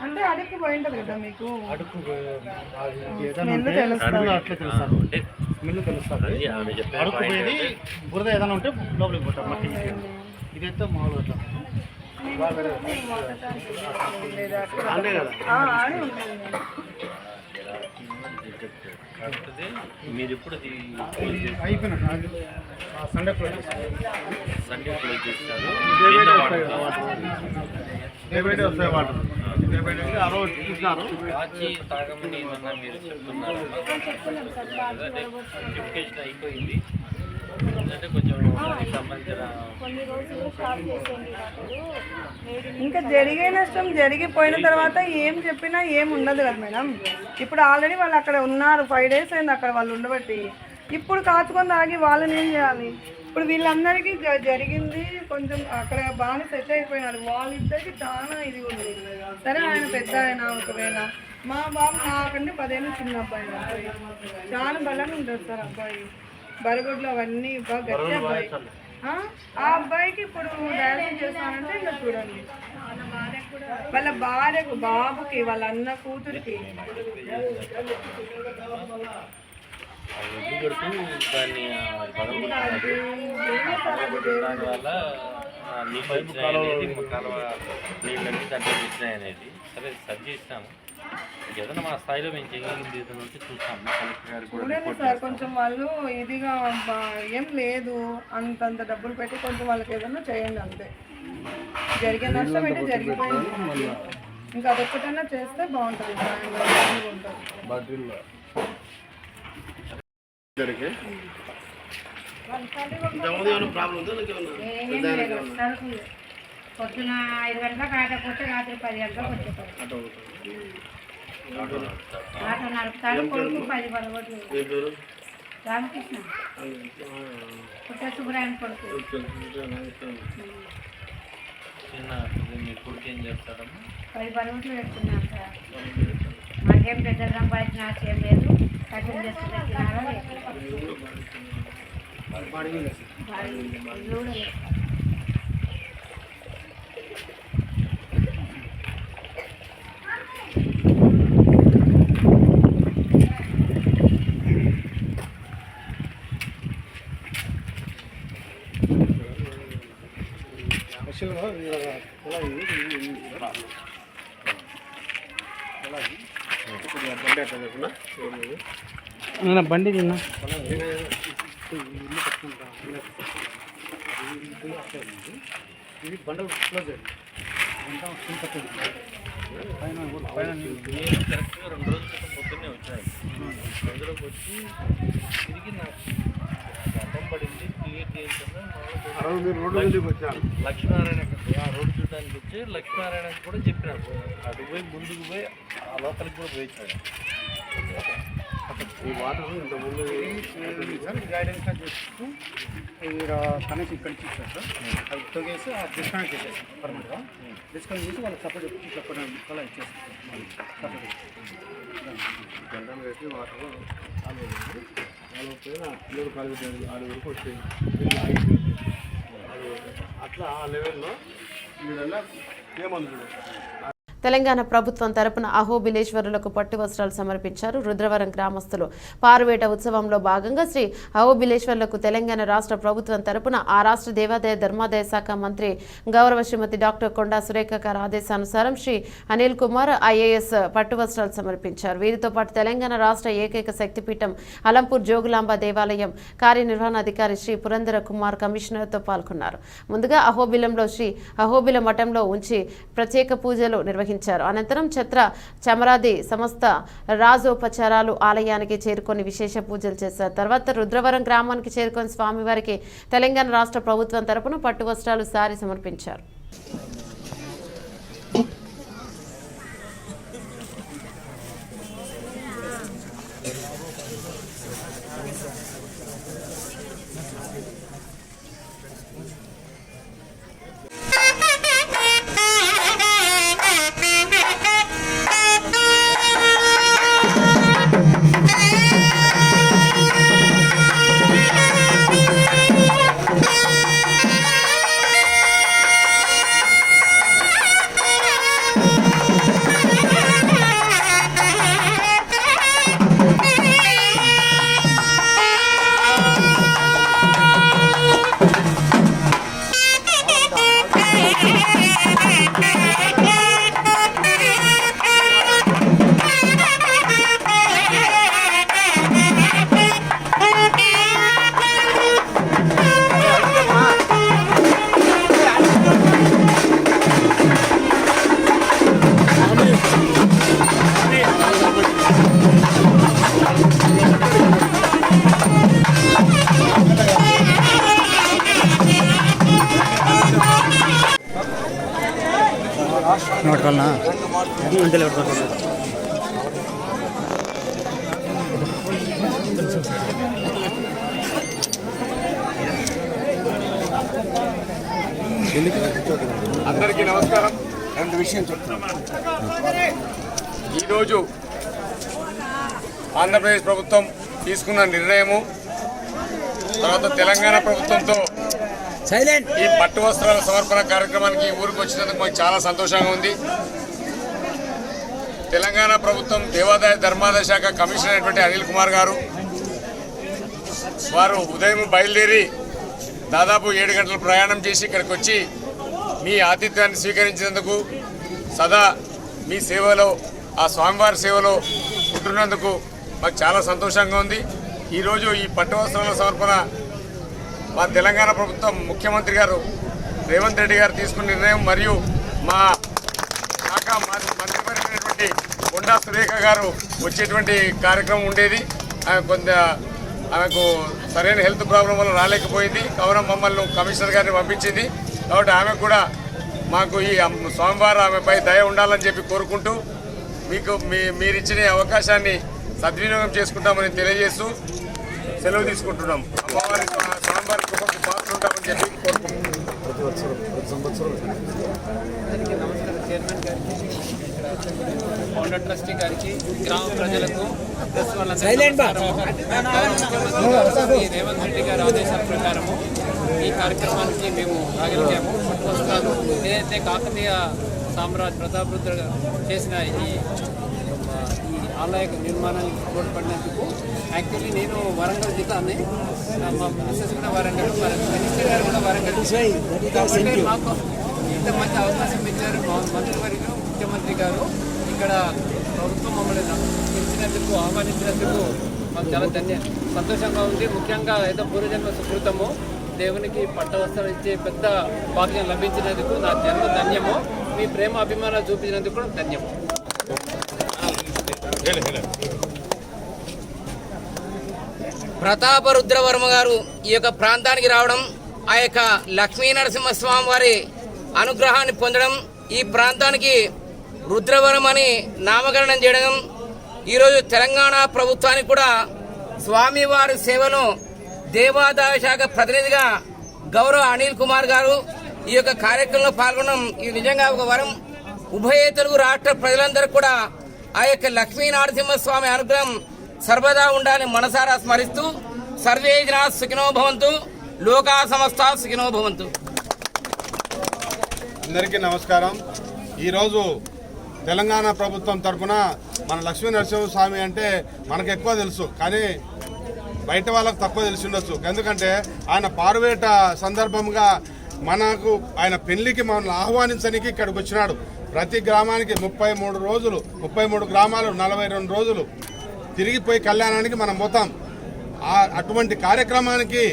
అంటే అడుక్కు పోయి ఉంటుంది కదా మీకు. బురద ఏదైనా ఉంటే లోపలికి పోతాం. మట్టి ఇదైతే మామూలుగా మీరు ఇప్పుడు అయిపోయినట్టు సండే క్లోజ్ చేస్తారు. వస్తాయి వాటర్. ఆ రోజు చూసినారు. అయిపోయింది. ఇంకా జరిగే నష్టం జరిగిపోయిన తర్వాత ఏం చెప్పినా ఏం ఉండదు కదా మేడం. ఇప్పుడు ఆల్రెడీ వాళ్ళు అక్కడ ఉన్నారు. 5 days అయింది అక్కడ వాళ్ళు ఉండబట్టి. ఇప్పుడు కాచుకొని తాగి వాళ్ళని ఏం చేయాలి? ఇప్పుడు వీళ్ళందరికీ జరిగింది కొంచెం అక్కడ బాగానే సెట్ అయిపోయినారు. వాళ్ళిద్దరికి చాలా ఇది ఉంది. సరే ఆయన పెద్ద ఆయన, ఒకవేళ మా బాబు నాకంటే 10 ఏళ్ళు చిన్న అబ్బాయి, చాలా బలంగా ఉంటుంది సార్ అబ్బాయి. బరగొడ్లు అవన్నీ బాగా గట్టి అబ్బాయి. ఆ అబ్బాయికి ఇప్పుడు డయాలసిస్ చేస్తానంటే ఇంకా చూడండి. వాళ్ళ భార్యకు, బాబుకి, వాళ్ళ అన్న కూతురికి అనేది సరే సరి చేస్తాము. ఏదైనా మా స్థాయిలో మేము చేయగలిగింది ఏదైనా ఉంటే చూస్తాము. కలెక్టర్ గారు కూడా సార్ కొంచెం వాళ్ళు ఇదిగా ఏం లేదు, అంతంత డబ్బులు పెట్టి కొంచెం వాళ్ళకి ఏదైనా చేయండి అంతే. జరిగే నష్టం అంటే జరిగిపోయింది. ఇంకా అదొక్కటైనా చేస్తే బాగుంటుంది. పొద్దున 5 గంటలకు ఆటపోతే రాత్రి 10 గంటలకు వచ్చేస్తారు. ఆటో నడుపుతాడు, కొడుకు 10 బలగొట్లు. రామకృష్ణ పుట్ట సుబ్రాయన్ కొడుకు. మీ కొడుకు ఏం చేస్తాడమ్మా? 10 బలగొట్లు పెడుతున్నాను సార్. మాకేం పెద్ద సంపాదించిన ఆశ ఏం లేదు. కఠిన చేస్తుంటే తినాలా లేదు. బండి తిన్నా బండలు క్లోజ్ అయ్యింది. కరెక్ట్గా 2 రోజుల క్రితం పొద్దున్నే వచ్చాయి. అందులోకి వచ్చి తిరిగి నాకు గడ్డం పడింది. క్లియర్ చేయించడం లక్ష్మీనారాయణ రోడ్డు చూడడానికి వచ్చి లక్ష్మీనారాయణకి కూడా చెప్పినాడు. అటు పోయి ముందుకు పోయి ఆ లోపలికి కూడా పోయించాడు. ఈ వాటర్ ఇంతకుముందు గైడెన్స్ చేస్తూ కనెక్షన్ ఇక్కడి నుంచి ఇచ్చారు సార్. అది తొగేసి డిస్కనెక్ట్ చేసేసాం పర్మనెంట్గా. డిస్కనెక్ట్ చేసి వాళ్ళకి సపోర్ట్ చెప్పడం అలా ఇచ్చేస్తాం. జనరల్ వేసి వాటర్ కాలు పిల్లలు కాలు ఆడు వరకు వచ్చేది. అట్లా ఆ లెవెల్లో వీళ్ళ ఏమంది తెలంగాణ ప్రభుత్వం తరపున అహోబిలేశ్వరులకు పట్టు వస్త్రాలు సమర్పించారు. రుద్రవరం గ్రామస్తులు పారువేట ఉత్సవంలో భాగంగా శ్రీ అహోబిలేశ్వరులకు తెలంగాణ రాష్ట్ర ప్రభుత్వం తరపున ఆ రాష్ట్ర దేవాదాయ ధర్మాదాయ శాఖ మంత్రి గౌరవ శ్రీమతి డాక్టర్ కొండా సురేఖ గారి ఆదేశానుసారం శ్రీ అనిల్ కుమార్ ఐఏఎస్ పట్టు వస్త్రాలు సమర్పించారు. వీరితో పాటు తెలంగాణ రాష్ట్ర ఏకైక శక్తిపీఠం అలంపూర్ జోగులాంబ దేవాలయం కార్యనిర్వహణాధికారి శ్రీ పురందర కుమార్ కమిషనర్తో పాల్గొన్నారు. ముందుగా అహోబిలంలో శ్రీ అహోబిల మఠంలో ఉంచి ప్రత్యేక పూజలు నిర్వహించారు. అనంతరం ఛత్ర చమరాది సమస్త రాజోపచారాలు ఆలయానికి చేరుకొని విశేష పూజలు చేశారు. తర్వాత రుద్రవరం గ్రామానికి చేరుకొని స్వామివారికి తెలంగాణ రాష్ట్ర ప్రభుత్వం తరపున పట్టు వస్త్రాలు సారి సమర్పించారు. అందరికీ నమస్కారం. 2 విషయం చెప్తున్నాను. ఈరోజు ఆంధ్రప్రదేశ్ ప్రభుత్వం తీసుకున్న నిర్ణయము తర్వాత తెలంగాణ ప్రభుత్వంతో ఈ పట్టు వస్త్రాల సమర్పణ కార్యక్రమానికి ఊరికి వచ్చినందుకు మాకు చాలా సంతోషంగా ఉంది. తెలంగాణ ప్రభుత్వం దేవాదాయ ధర్మాదాయ శాఖ కమిషనర్ అయినటువంటి అనిల్ కుమార్ గారు వారు ఉదయం బయలుదేరి దాదాపు 7 గంటల ప్రయాణం చేసి ఇక్కడికి వచ్చి మీ ఆతిథ్యాన్ని స్వీకరించినందుకు సదా మీ సేవలో ఆ స్వామివారి సేవలో ఉంటున్నందుకు మాకు చాలా సంతోషంగా ఉంది. ఈరోజు ఈ పట్టు వస్త్రాల సమర్పణ మా తెలంగాణ ప్రభుత్వం ముఖ్యమంత్రి గారు రేవంత్ రెడ్డి గారు తీసుకున్న నిర్ణయం మరియు మా శాఖ మంత్రివర్గమైనటువంటి కొండా సురేఖ గారు వచ్చేటువంటి కార్యక్రమం ఉండేది. ఆమెకు సరైన హెల్త్ ప్రాబ్లం వల్ల రాలేకపోయింది. కావున మమ్మల్ని కమిషనర్ గారిని పంపించింది. కాబట్టి ఆమె కూడా మాకు ఈ స్వామివారు ఆమెపై దయ ఉండాలని చెప్పి కోరుకుంటూ మీకు మీరిచ్చిన అవకాశాన్ని సద్వినియోగం చేసుకుంటామని తెలియజేస్తూ సెలవు తీసుకుంటున్నాం. అమ్మవారి స్వామివారి కృపకు పాత్ర ఉంటామని చెప్పి ఫౌండర్ ట్రస్టీ గారికి, గ్రామ ప్రజలకు, రేవంత్ రెడ్డి గారి ఆదేశాల ప్రకారము ఈ కార్యక్రమానికి మేము రాగలిగాము. ఏదైతే కాకతీయ ప్రతాపరుద్ర చేసిన ఈ ఆలయ నిర్మాణానికి తోడ్పడినందుకు యాక్చువల్లీ నేను వరంగల్ జిల్లాని, మా మినిస్టర్స్ కూడా వరంగల్, మినిస్టర్ గారు కూడా వరంగల్. మాకు ఇంత మంచి అవకాశం ఇచ్చారు మంత్రివర్యులు, ముఖ్యమంత్రి గారు. ఇక్కడ ప్రభుత్వం మమ్మల్ని పిలిచినందుకు, ఆహ్వానించినందుకు మాకు చాలా సంతోషంగా ఉంది. ముఖ్యంగా ఏదో పూర్వజన్మ సుకృతము, దేవునికి పట్టవస్త్రం ఇచ్చే పెద్ద భాగ్యం లభించినందుకు నా జన్మ ధన్యము. మీ ప్రేమ అభిమానాలు చూపించినందుకు కూడా ధన్యము. ప్రతాపరుద్రవర్మ గారు ఈ యొక్క ప్రాంతానికి రావడం, ఆ యొక్క లక్ష్మీ నరసింహస్వామి వారి అనుగ్రహాన్ని పొందడం, ఈ ప్రాంతానికి రుద్రవరం అని నామకరణం చేయడం, ఈరోజు తెలంగాణ ప్రభుత్వానికి కూడా స్వామివారి సేవను దేవాదాయ శాఖ ప్రతినిధిగా గౌరవ అనిల్ కుమార్ గారు ఈ యొక్క కార్యక్రమంలో పాల్గొనడం ఇది నిజంగా ఒక వరం. ఉభయ తెలుగు రాష్ట్ర ప్రజలందరూ కూడా ఆ యొక్క లక్ష్మీ నరసింహస్వామి అనుగ్రహం సర్వదా ఉండాలని మనసారా స్మరిస్తూ సర్వే జనా సుఖినో భవంతు, లోకా సమస్తా సుఖినో భవంతు. అందరికీ నమస్కారం. ఈరోజు తెలంగాణ ప్రభుత్వం తరఫున మన లక్ష్మీ నరసింహస్వామి అంటే మనకు ఎక్కువ తెలుసు, కానీ బయట వాళ్ళకు తక్కువ తెలిసి ఉండొచ్చు. ఎందుకంటే ఆయన పారువేట సందర్భంగా మనకు ఆయన పెళ్లికి మనల్ని ఆహ్వానించడానికి ఇక్కడికి వచ్చినాడు. ప్రతి గ్రామానికి 33 రోజులు, 33 గ్రామాలు 42 రోజులు తిరిగిపోయి కళ్యాణానికి మనం పోతాం. అటువంటి కార్యక్రమానికి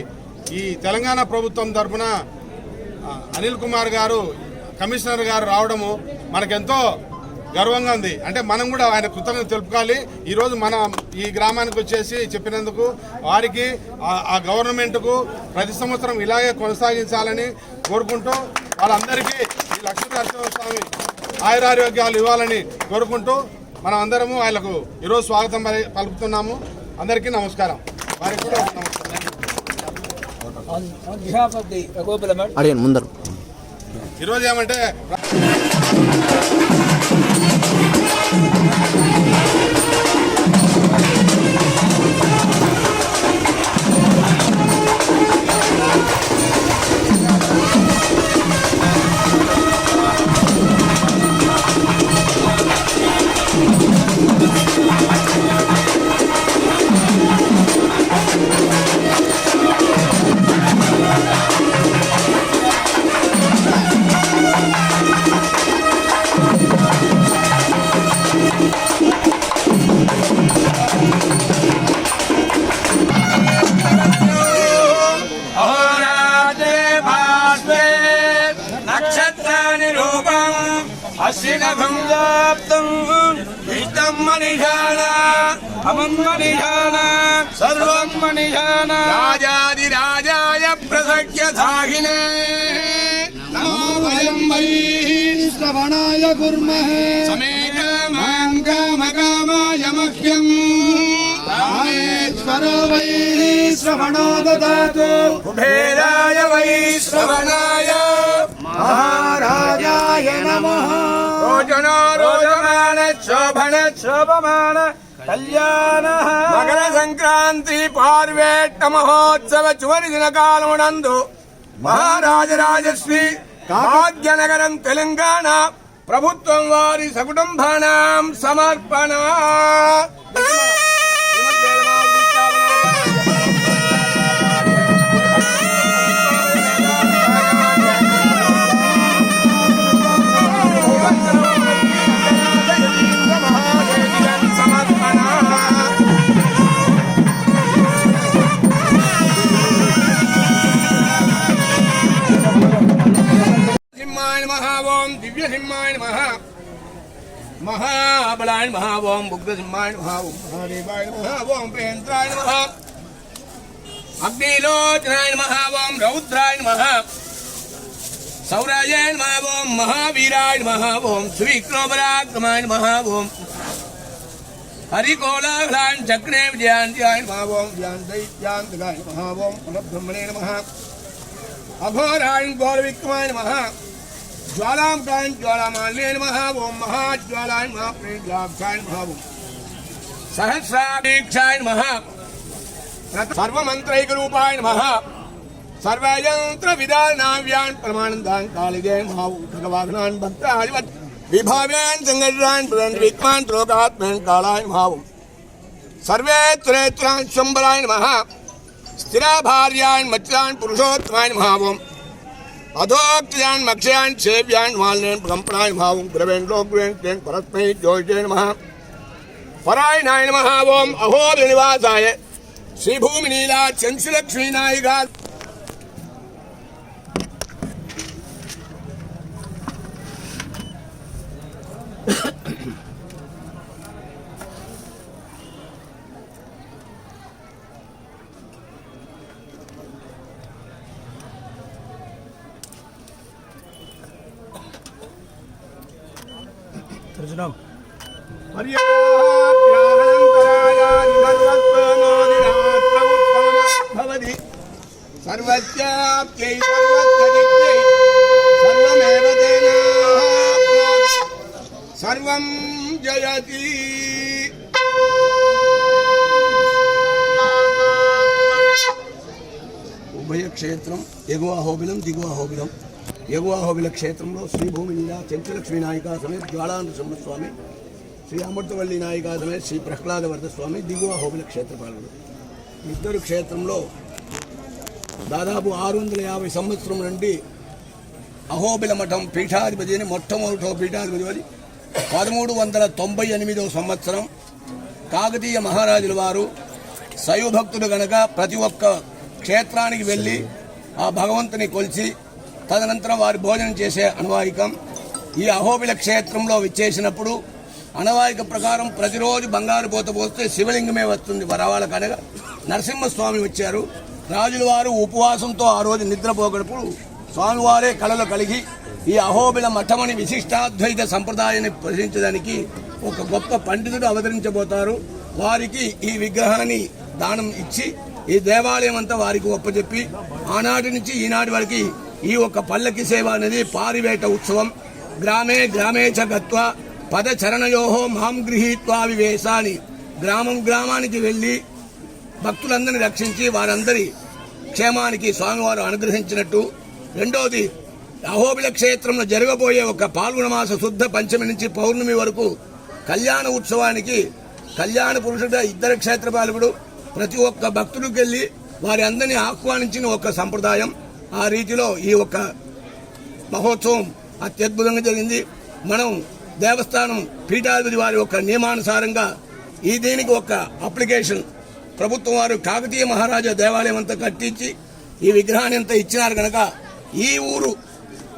ఈ తెలంగాణ ప్రభుత్వం తరఫున అనిల్ కుమార్ గారు, కమిషనర్ గారు రావడము మనకెంతో గర్వంగా ఉంది. అంటే మనం కూడా ఆయన కృతజ్ఞత తెలుపుకోవాలి. ఈరోజు మనం ఈ గ్రామానికి వచ్చేసి చెప్పినందుకు వారికి, ఆ గవర్నమెంట్కు ప్రతి సంవత్సరం ఇలాగే కొనసాగించాలని కోరుకుంటూ వాళ్ళందరికీ ఈ లక్ష్మీ నరసింహస్వామి ఆయురారోగ్యాలు ఇవ్వాలని కోరుకుంటూ మనం అందరము ఆయనకు ఈరోజు స్వాగతం పలుకుతున్నాము. అందరికీ నమస్కారం. వారికి కూడా నమస్కారం. ముందరు ఈరోజు ఏమంటే రాజాదిరాజాయ ప్రసఖ్య సాహినే శ్రవణాయ కుర్మహే సమేతమాం కామకామాయ మహ్యం రామేశ్వరో వై శ్రవణో దదాతు కుబేరాయ వై శ్రవణాయ మహారాజాయ నమః రోజమాన శోభమాన కళ్యాణ మకర సంక్రాంతి పార్వేట మహోత్సవ చివరి దిన కాలమునందు మహారాజరాజశ్రీ భాగ్యనగరం తెలంగాణ ప్రభుత్వం వారి సకుటుంబానాం సమర్పణ. దివ్య సింహాయ నమః, మహాబలాయ నమః, ఓం ఉగ్రసింహాయ నమః, ఓం మహాదేవాయ నమః, ఓం ప్రేంద్రాయ నమః, అగ్నిలోచనాయ నమః, ఓం రౌద్రాయ నమః, సౌరాయ నమః, ఓం మహావీరాయ నమః, ఓం శ్రీవిక్రమపరాక్రమాయ నమః, ఓం హరికోలాహ్లాన్ చక్రే విజయాంత్యాయ నమః ఓం ధ్యాంతైత్యాంతకాయ నమః ఓం పరబ్రహ్మణే నమః అఘోరాయ గౌరవిక్రమాయ నమః జ్వాలాంకాయ జ్వాలామాల్యే నమః ఓం మహాజ్వాలాయ నమః ప్రేజ్లాక్షాయ నమః ఓం సహస్రాక్షాయ నమః సర్వమంత్రైకరూపాయ నమః సర్వయంత్ర విధానావ్యాన్ ప్రమాణందాన్ కాళిదే నమః భగవాన్ భక్తాదివత్ విభావ్యాన్ సంగర్రాన్ విక్మాన్ త్రోకాత్మన్ కాళాయ నమః సర్వే త్రేత్రాన్ శంబరాయ నమః స్థిరాభార్యాన్ మత్స్యాన్ పురుషోత్తమాయ నమః అధోక్త్యాన్ మక్షయాన్ సేవ్యాన్ మాల్నేన్ కంపనాయ నమః గురవేంద్రోగ్రేన్ పరస్మై జ్యోతిషే నమః పరాయణాయ నమః ఓం అహోబిల నివాసాయ శ్రీభూమి నీలా చంచులక్ష్మీ నాయిగా సర్వస్యాప్త్యై సర్వస్యజిత్యై సర్వమేవ తేనాప్నోతి సర్వం జయతి. ఉభయక్షేత్రం ఎగువ అహోబిలం దిగువ అహోబిలం. ఎగువ అహోబిల క్షేత్రంలో శ్రీభూమి లీలా చెంచులక్ష్మీ నాయికా సమేత జ్వాలానృసింహస్వామి, శ్రీ అమృతవల్లి నాయికా సమేత శ్రీ ప్రహ్లాదవర్ధ స్వామి దిగువ అహోబిల క్షేత్రపాలకుడు. ఇద్దరు క్షేత్రంలో దాదాపు 650 సంవత్సరం నుండి అహోబిల మఠం పీఠాధిపతి అని మొట్టమొదటి పీఠాధిపతి 1398వ సంవత్సరం కాకతీయ మహారాజుల వారు శైవభక్తులు గనక ప్రతి ఒక్క క్షేత్రానికి వెళ్ళి ఆ భగవంతుని కొలిచి తదనంతరం వారి భోజనం చేసే అనవాయికం. ఈ అహోబిల క్షేత్రంలో విచ్చేసినప్పుడు అనవాయిక ప్రకారం ప్రతిరోజు బంగారు పోత పోస్తే శివలింగమే వస్తుంది. వరవాళ్ళకు అనగా నరసింహస్వామి వచ్చారు. రాజుల వారు ఉపవాసంతో ఆ రోజు నిద్రపోగడప్పుడు స్వామివారే కళలు కలిగి ఈ అహోబిల మఠమని విశిష్టాద్వైత సంప్రదాయాన్ని ప్రశ్నించడానికి ఒక గొప్ప పండితుడు అవతరించబోతారు. వారికి ఈ విగ్రహాన్ని దానం ఇచ్చి ఈ దేవాలయం అంతా వారికి ఒప్పచెప్పి ఆనాటి నుంచి ఈనాటి వరకు ఈ ఒక పల్లకి సేవ అనేది పారివేట ఉత్సవం. గ్రామే గ్రామే చ గత్వా పదచరణయోహో మాం గృహీత్వా వివేశాని. గ్రామం గ్రామానికి వెళ్ళి భక్తులందరినీ రక్షించి వారందరి క్షేమానికి స్వామివారు అనుగ్రహించినట్టు. రెండోది, అహోబిల క్షేత్రంలో జరగబోయే ఒక పాల్గొన మాస శుద్ధ పంచమి నుంచి పౌర్ణమి వరకు కళ్యాణ ఉత్సవానికి కళ్యాణ పురుషుడు ఇద్దరు క్షేత్రపాలకుడు ప్రతి ఒక్క భక్తుడికి వెళ్ళి వారి అందరినీ ఆహ్వానించిన ఒక సంప్రదాయం. ఆ రీతిలో ఈ ఒక మహోత్సవం అత్యద్భుతంగా జరిగింది. మనం దేవస్థానం పీఠాధిపతి వారి ఒక నియమానుసారంగా ఈ దీనికి ఒక అప్లికేషన్ ప్రభుత్వం వారు కాకతీయ మహారాజా దేవాలయం అంతా కట్టించి ఈ విగ్రహాన్ని అంతా ఇచ్చినారు కనుక ఈ ఊరు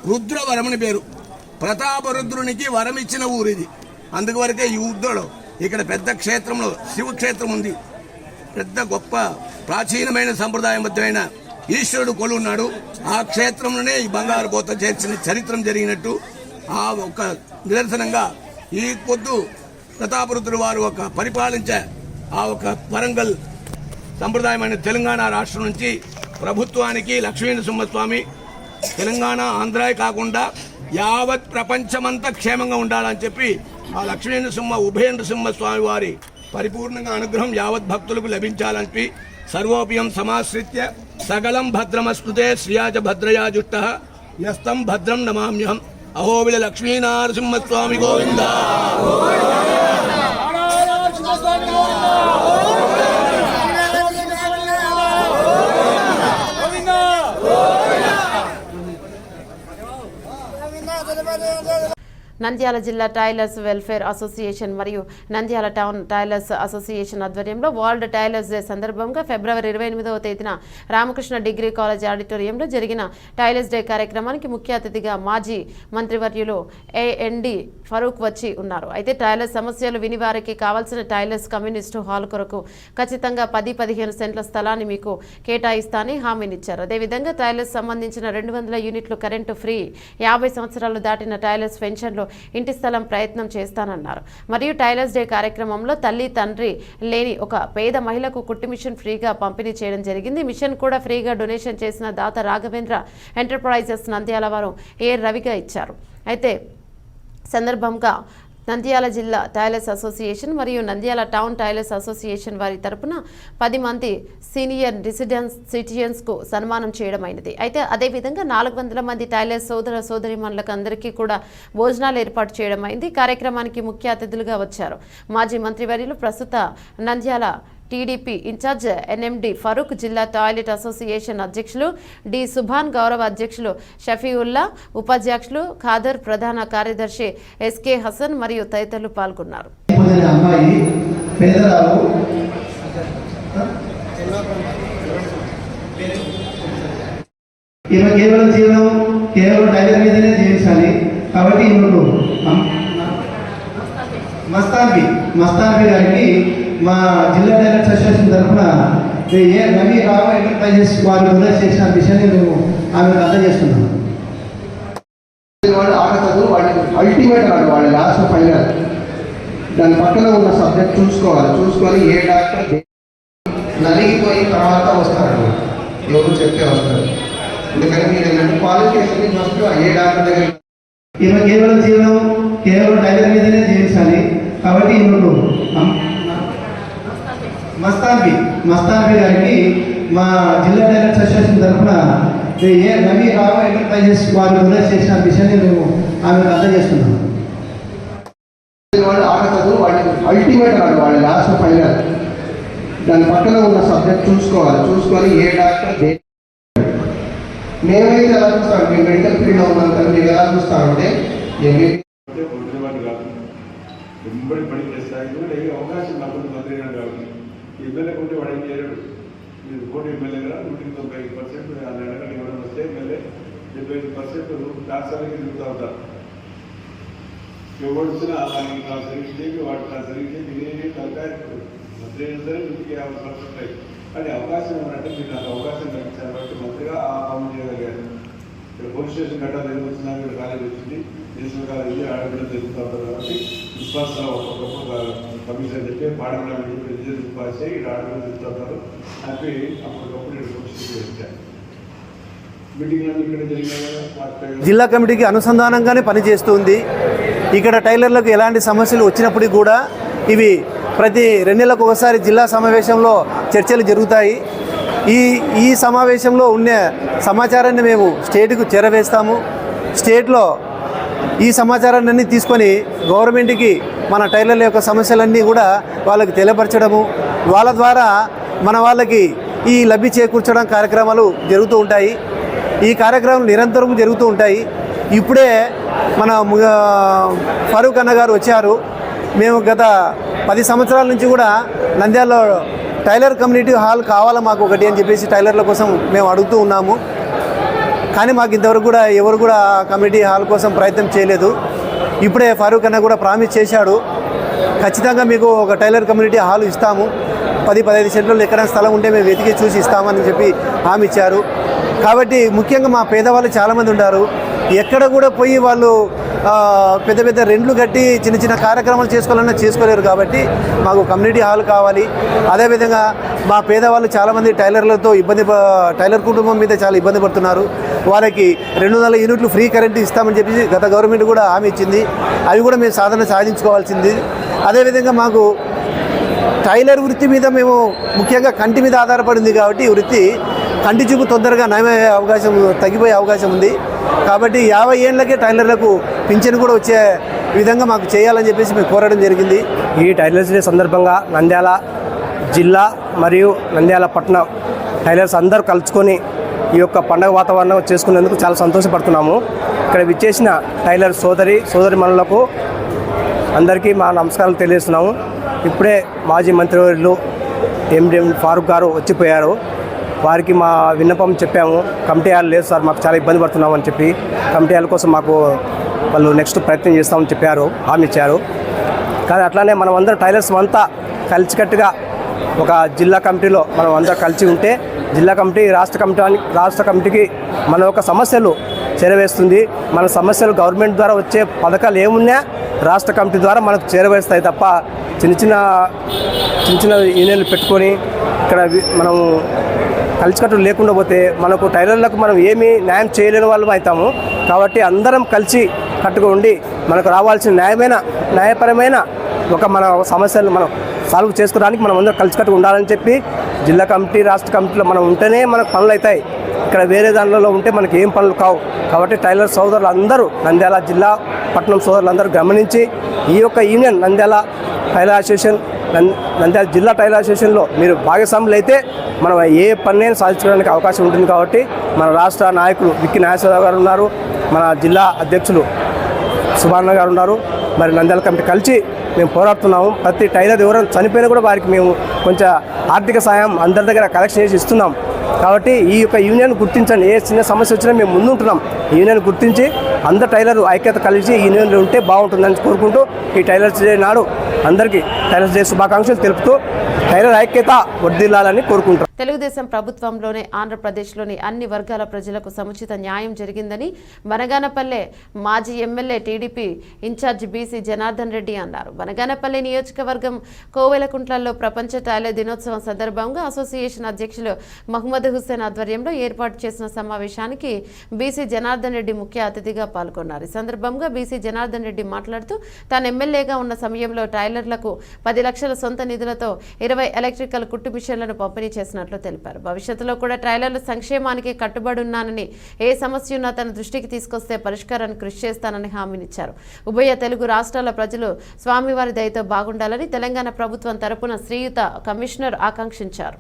రుద్రవరమని పేరు. ప్రతాపరుద్రునికి వరం ఇచ్చిన ఊరు ఇది. అందువరకే ఈ ఊర్లో ఇక్కడ పెద్ద క్షేత్రంలో శివక్షేత్రం ఉంది. పెద్ద గొప్ప ప్రాచీనమైన సంప్రదాయబద్ధమైన ఈశ్వరుడు కొలున్నాడు. ఆ క్షేత్రంలోనే ఈ బంగారు పోత చేర్చిన చరిత్రం జరిగినట్టు ఆ ఒక నిదర్శనంగా ఈ పొద్దు ప్రతాపరుద్రుడు వారు ఒక పరిపాలించే ఆ ఒక వరంగల్ సంప్రదాయమైన తెలంగాణ రాష్ట్రం నుంచి ప్రభుత్వానికి లక్ష్మీనరసింహస్వామి తెలంగాణ ఆంధ్రాయే కాకుండా యావత్ ప్రపంచమంతా క్షేమంగా ఉండాలని చెప్పి ఆ లక్ష్మీనరసింహ ఉభయ నరసింహస్వామి వారి పరిపూర్ణంగా అనుగ్రహం యావత్ భక్తులకు లభించాలని సర్వోపియం సమాశ్రిత్య సకలం భద్రమస్కృతే శ్రియాచ భద్రయా జుట్ట యస్తం భద్రం నమామ్యహం. అహోబిల లక్ష్మీనరసింహస్వామి గోవింద. నంద్యాల జిల్లా టైలర్స్ వెల్ఫేర్ అసోసియేషన్ మరియు నంద్యాల టౌన్ టైలర్స్ అసోసియేషన్ ఆధ్వర్యంలో వరల్డ్ టైలర్స్ డే సందర్భంగా ఫిబ్రవరి 28వ తేదీన రామకృష్ణ డిగ్రీ కాలేజ్ ఆడిటోరియంలో జరిగిన టైలర్స్ డే కార్యక్రమానికి ముఖ్య అతిథిగా మాజీ మంత్రివర్యులు ఏఎన్డి ఫరూక్ వచ్చి ఉన్నారు. అయితే టైలర్స్ సమస్యలు విని వారికి కావాల్సిన టైలర్స్ కమ్యూనిస్టు హాల్ కొరకు ఖచ్చితంగా 10-15 సెంట్ల స్థలాన్ని మీకు కేటాయిస్తానని హామీనిచ్చారు. అదేవిధంగా టైలర్స్ సంబంధించిన 200 యూనిట్లు కరెంటు ఫ్రీ, 50 సంవత్సరాలు దాటిన టైలర్స్ పెన్షన్లు ఇంటి స్థలం ప్రయత్నం చేస్తానన్నారు. మరియు టైలర్స్ డే కార్యక్రమంలో తల్లి తండ్రి లేని ఒక పేద మహిళకు కుట్టు మిషన్ ఫ్రీగా పంపిణీ చేయడం జరిగింది. మిషన్ కూడా ఫ్రీగా డొనేషన్ చేసిన దాత రాఘవేంద్ర ఎంటర్ప్రైజెస్ నంద్యాల వారు ఏ రవిగా ఇచ్చారు. అయితే సందర్భంగా నంద్యాల జిల్లా టైలర్స్ అసోసియేషన్ మరియు నంద్యాల టౌన్ టైలర్స్ అసోసియేషన్ వారి తరపున 10 మంది సీనియర్ సిటిజన్స్కు సన్మానం చేయడమైనది. అయితే అదేవిధంగా 400 మంది టైలర్స్ సోదర సోదరిమణులకు అందరికీ కూడా భోజనాలు ఏర్పాటు చేయడమైంది. కార్యక్రమానికి ముఖ్య అతిథులుగా వచ్చారు మాజీ మంత్రివర్యులు ప్రస్తుత నంద్యాల టీడీపీ ఇన్ఛార్జ్ ఎన్ఎండి ఫరూక్, జిల్లా టాయిలెట్ అసోసియేషన్ అధ్యక్షులు డి సుభాన్, గౌరవ అధ్యక్షులు షఫీవుల్లా, ఉపాధ్యక్షులు ఖాదర్, ప్రధాన కార్యదర్శి ఎస్కే హసన్ మరియు తదితరులు పాల్గొన్నారు. కేవలం టైలర్ మీదనే జీవించాలి కాబట్టి మస్తాన్బి గారికి మా జిల్లా టైలర్స్ అసోసియేషన్ తరఫున రవి రావు ఎంటర్ప్రైజెస్ వారు డొనేట్ చేసిన విషయాన్ని మేము ఆమెకు అందజేస్తున్నాం. వాళ్ళు ఆడతారు, వాళ్ళకి అల్టిమేట్ కాదు, వాళ్ళ లాస్ట్ ఫైనల్. దాని పక్కన ఉన్న సబ్జెక్ట్ చూసుకొని ఏ డాక్టర్ నలిగిపోయిన తర్వాత వస్తారు, ఎవరు చెప్తే వస్తారు. ఎందుకంటే మీరు ఏంటంటే క్వాలిఫికేషన్ ఫస్ట్ ఏ డాక్టర్ దగ్గర కేవలం టైలర్ మీదనే జీవించాలి కాబట్టి మస్తాన్బి గారికి మా జిల్లా టైలర్స్ అసోసియేషన్ తరఫున రవి రావు ఎంటర్ప్రైజెస్ వారు డొనేట్ చేసిన విషయాన్ని మేము ఆమెకు అందజేస్తున్నాం. వాళ్ళు ఆడతారు, వాళ్ళకి అల్టిమేట్ కాదు, వాళ్ళ లాస్ట్ ఫైనల్. దాని పక్కన ఉన్న సబ్జెక్ట్ చూసుకొని ఏ డాక్టర్ మేమైతే ఎలా చూస్తాం, మేము మెడికల్ ఫీల్డ్లో ఉన్నాం కదా, మీరు ఎలా చూస్తామంటే వెంబడి పని చేస్తాయి కూడా ఏ అవకాశం నాకు మంత్రి గారు కాబట్టి ఎమ్మెల్యే కొంటే వాడు ఏం చేయలేడు. మీరు కోటి ఎమ్మెల్యే కదా 195% అడగలు ఇవ్వడం వస్తే ఎమ్మెల్యే 75% ట్రాన్స్ఫర్కి తిరుగుతూ ఉంటారు. ఎవరు వచ్చినా దానికి ట్రాన్స్ఫరింగ్ చేసి వాటి ట్రాన్స్ఫరింగ్ చేసి ఇదేమి తలకాయ మంత్రి అయినా సరే 50% ఉంటాయి. కానీ అవకాశం ఏమంటే మీరు నాకు అవకాశం కల్పించారు కాబట్టి మంత్రిగా ఆ పనులు చేయగలిగారు. ఇక్కడ పోలీస్ స్టేషన్ గట్టా దగ్గర వచ్చినా ఇక్కడ కాలేజ్ వచ్చింది, నేషనల్ కాలేజీ ఆడబిడ్డ జరుగుతూ ఉంటారు కాబట్టి విశ్వాసరావు ఒక్కొక్క కమిషన్ చెప్పి పాడబిడ్డ రిజల్ట్ పాస్ అయ్యి ఇక్కడ ఆడబిడ్డ జరుగుతూ ఉంటారు. హ్యాపీ అప్పటికప్పుడు ఇక్కడ పోలీస్ స్టేషన్ వచ్చారు. మీటింగ్లన్నీ ఇక్కడ జరిగిన జిల్లా కమిటీకి అనుసంధానంగానే పనిచేస్తుంది. ఇక్కడ టైలర్లకు ఎలాంటి సమస్యలు వచ్చినప్పటికీ కూడా ఇవి ప్రతి 2 నెలలకు ఒకసారి జిల్లా సమావేశంలో చర్చలు జరుగుతాయి. ఈ సమావేశంలో ఉన్న సమాచారాన్ని మేము స్టేట్కు చేరవేస్తాము. స్టేట్లో ఈ సమాచారాన్ని తీసుకొని గవర్నమెంట్కి మన టైలర్ల యొక్క సమస్యలన్నీ కూడా వాళ్ళకి తెలియపరచడము, వాళ్ళ ద్వారా మన వాళ్ళకి ఈ లబ్ధి చేకూర్చడం కార్యక్రమాలు జరుగుతూ ఉంటాయి. ఈ కార్యక్రమాలు నిరంతరం జరుగుతూ ఉంటాయి. ఇప్పుడే మన ఫరూక్ అన్న గారు వచ్చారు. మేము గత 10 సంవత్సరాల నుంచి కూడా నంద్యాలలో టైలర్ కమ్యూనిటీ హాల్ కావాలా మాకు ఒకటి అని చెప్పేసి టైలర్ల కోసం మేము అడుగుతూ ఉన్నాము. కానీ మాకు ఇంతవరకు కూడా ఎవరు కూడా కమ్యూనిటీ హాల్ కోసం ప్రయత్నం చేయలేదు. ఇప్పుడే ఫరూక్ అన్న కూడా ప్రామిస్ చేశాడు, ఖచ్చితంగా మీకు ఒక టైలర్ కమ్యూనిటీ హాల్ ఇస్తాము, 10-15 సెంట్లలో ఎక్కడైనా స్థలం ఉంటే మేము వెతికి చూసి ఇస్తామని చెప్పి హామీ ఇచ్చారు. కాబట్టి ముఖ్యంగా మా పేదవాళ్ళు చాలామంది ఉన్నారు. ఎక్కడ కూడా పోయి వాళ్ళు పెద్ద పెద్ద రెంట్లు కట్టి చిన్న చిన్న కార్యక్రమాలు చేసుకోవాలన్నా చేసుకోలేరు. కాబట్టి మాకు కమ్యూనిటీ హాల్ కావాలి. అదేవిధంగా మా పేదవాళ్ళు చాలామంది టైలర్లతో టైలర్ కుటుంబం మీద చాలా ఇబ్బంది పడుతున్నారు. వాళ్ళకి 200 యూనిట్లు ఫ్రీ కరెంట్ ఇస్తామని చెప్పి గత గవర్నమెంట్ కూడా హామీ ఇచ్చింది. అవి కూడా మేము సాధించుకోవాల్సింది. అదేవిధంగా మాకు టైలర్ వృత్తి మీద మేము ముఖ్యంగా కంటి మీద ఆధారపడింది కాబట్టి ఈ వృత్తి కంటి చూపు తొందరగా నయమయ్యే అవకాశం, తగ్గిపోయే అవకాశం ఉంది. కాబట్టి 50 ఏళ్ళకే టైలర్లకు పింఛన్ కూడా వచ్చే విధంగా మాకు చేయాలని చెప్పేసి మేము కోరడం జరిగింది. ఈ టైలర్స్ డే సందర్భంగా నంద్యాల జిల్లా మరియు నంద్యాల పట్టణం టైలర్స్ అందరూ కలుసుకొని ఈ యొక్క పండగ వాతావరణం చేసుకునేందుకు చాలా సంతోషపడుతున్నాము. ఇక్కడ విచ్చేసిన టైలర్ సోదరిమణులకు అందరికీ మా నమస్కారాలు తెలియజేస్తున్నాము. ఇప్పుడే మాజీ మంత్రివర్యులు ఎండి ఫారూక్ గారు వచ్చిపోయారు. వారికి మా విన్నపం చెప్పాము. కమిటీ హాల్ లేదు సార్, మాకు చాలా ఇబ్బంది పడుతున్నామని చెప్పి కమిటీ హాల్ కోసం మాకు వాళ్ళు నెక్స్ట్ ప్రయత్నం చేస్తామని చెప్పారు, హామీ ఇచ్చారు. కానీ అట్లానే మనం అందరం టైలర్స్ అంతా కలిసికట్టుగా ఒక జిల్లా కమిటీలో మనం అందరూ కలిసి ఉంటే జిల్లా కమిటీ రాష్ట్ర కమిటీకి మన యొక్క సమస్యలు చేరవేస్తుంది. మన సమస్యలు గవర్నమెంట్ ద్వారా వచ్చే పథకాలు ఏమున్నా రాష్ట్ర కమిటీ ద్వారా మనకు చేరవేస్తాయి తప్ప చిన్న చిన్న యూనియన్లు పెట్టుకొని ఇక్కడ మనం కలిసికట్టులు లేకుండా పోతే మనకు టైలర్లకు మనం ఏమీ న్యాయం చేయలేని వాళ్ళం అవుతాము. కాబట్టి అందరం కలిసి కట్టుగా ఉండి మనకు రావాల్సిన న్యాయపరమైన మన సమస్యలు మనం సాల్వ్ చేసుకోవడానికి మనం అందరం కలిసికట్టుగా ఉండాలని చెప్పి జిల్లా కమిటీ రాష్ట్ర కమిటీలో మనం ఉంటేనే మనకు పనులు అవుతాయి. ఇక్కడ వేరే దానిలో ఉంటే మనకి ఏం పనులు కావు. కాబట్టి టైలర్ సోదరులు అందరూ నంద్యాల జిల్లా పట్టణం సోదరులందరూ గమనించి ఈ యొక్క union Nandyal tailor association Nandyal జిల్లా టైలర్ అసోసియేషన్లో మీరు భాగస్వాములు అయితే మనం ఏ పనినైనా సాధించడానికి అవకాశం ఉంటుంది. కాబట్టి మన రాష్ట్ర నాయకులు విక్కి నాగేశ్వరరావు గారు ఉన్నారు, మన జిల్లా అధ్యక్షులు సుభాన్న గారు ఉన్నారు, మరి నంద్యాల కమిటీ కలిసి మేము పోరాడుతున్నాము. ప్రతి టైలర్ ఎవరైనా చనిపోయినా కూడా వారికి మేము కొంచెం ఆర్థిక సాయం అందరి దగ్గర కలెక్షన్ చేసి ఇస్తున్నాం. కాబట్టి ఈ యొక్క యూనియన్ గుర్తించండి. ఏ చిన్న సమస్య వచ్చినా మేము ముందుంటున్నాం. ఈ యూనియన్ గుర్తించి అందరు టైలర్ ఐక్యత కలిసి ఈ యూనియన్లో ఉంటే బాగుంటుందని కోరుకుంటూ ఈ టైలర్స్ డే నాడు అందరికీ టైలర్స్ డే శుభాకాంక్షలు తెలుపుతూ టైలర్ ఐక్యత వర్ధిల్లాలని కోరుకుంటాం. తెలుగుదేశం ప్రభుత్వంలోనే ఆంధ్రప్రదేశ్లోని అన్ని వర్గాల ప్రజలకు సముచిత న్యాయం జరిగిందని బనగానపల్లె మాజీ ఎమ్మెల్యే టీడీపీ ఇన్ఛార్జి బీసీ జనార్దన్ రెడ్డి అన్నారు. బనగానపల్లె నియోజకవర్గం కోవెలకుంట్లలో ప్రపంచ టైలర్ దినోత్సవం సందర్భంగా అసోసియేషన్ అధ్యక్షులు మహమ్మద్ హుస్సేన్ ఆధ్వర్యంలో ఏర్పాటు చేసిన సమావేశానికి బీసీ జనార్దన్ రెడ్డి ముఖ్య అతిథిగా పాల్గొన్నారు. ఈ సందర్భంగా బీసీ జనార్దన్ రెడ్డి మాట్లాడుతూ తాను ఎమ్మెల్యేగా ఉన్న సమయంలో టైలర్లకు 10 లక్షల సొంత నిధులతో 20 ఎలక్ట్రికల్ కుట్టు మిషన్లను పంపిణీ చేసినట్లు తెలిపారు. భవిష్యత్తులో కూడా టైలర్ల సంక్షేమానికి కట్టుబడి ఉన్నానని, ఏ సమస్య ఉన్నా తన దృష్టికి తీసుకొస్తే పరిష్కారాన్ని కృషి చేస్తానని హామీనిచ్చారు. ఉభయ తెలుగు రాష్ట్రాల ప్రజలు స్వామివారి దయతో బాగుండాలని తెలంగాణ ప్రభుత్వం తరపున శ్రీయుత కమిషనర్ ఆకాంక్షించారు.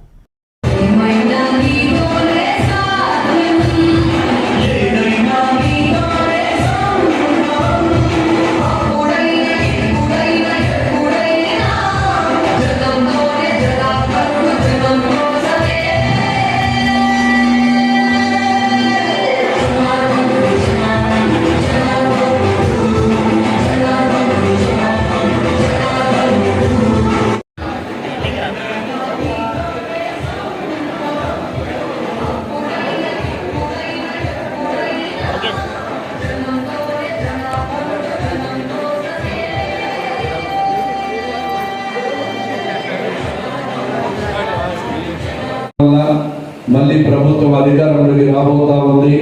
మళ్ళీ ప్రభుత్వం అధికారంలోకి రాబోతా ఉంది.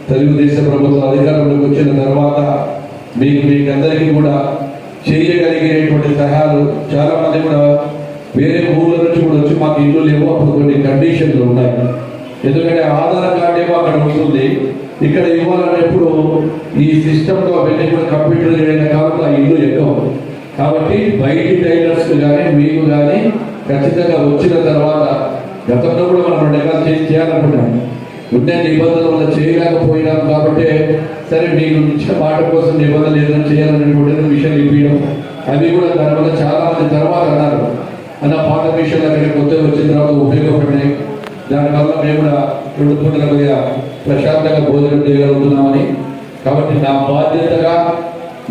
తెలుగుదేశం ప్రభుత్వం అధికారంలోకి వచ్చిన తర్వాత మీకందరికీ కూడా చేయగలిగేటువంటి సహాయాలు చాలా మంది కూడా వేరే ఊళ్ళ నుంచి కూడా వచ్చి మాకు ఇల్లు లేవు, అప్పుడు కొన్ని కండిషన్లు ఉన్నాయి. ఎందుకంటే ఆధార్ కార్డు ఏమో అక్కడ ఉంటుంది, ఇక్కడ ఇవ్వాలనేప్పుడు ఈ సిస్టంలో అవన్నీ కూడా కంప్యూటర్ చేయడం కాకుండా ఇల్లు ఎక్కువ. కాబట్టి బయటి టైలర్స్ కానీ మీకు కానీ ఖచ్చితంగా వచ్చిన తర్వాత గతంలో కూడా మనం 2 రకాలు చేయాలనుకున్నాం. ఉన్న నిబంధనల వల్ల చేయలేకపోయినాం కాబట్టి సరే మీకు ఇచ్చిన మాట కోసం నిబంధనలు ఏదైనా చేయాలనేటువంటి విషయాలు ఇవ్వడం, అవి కూడా దానివల్ల చాలా మంది తర్వాత అన్నారు అన్న పాత విషయాలు అక్కడ కొత్తగా వచ్చిన తర్వాత ఉపయోగపడినాయి. దానివల్ల మేము కూడా 2 పూటల కొద్దిగా ప్రశాంతంగా భోజనం చేయగలుగుతున్నామని. కాబట్టి నా బాధ్యతగా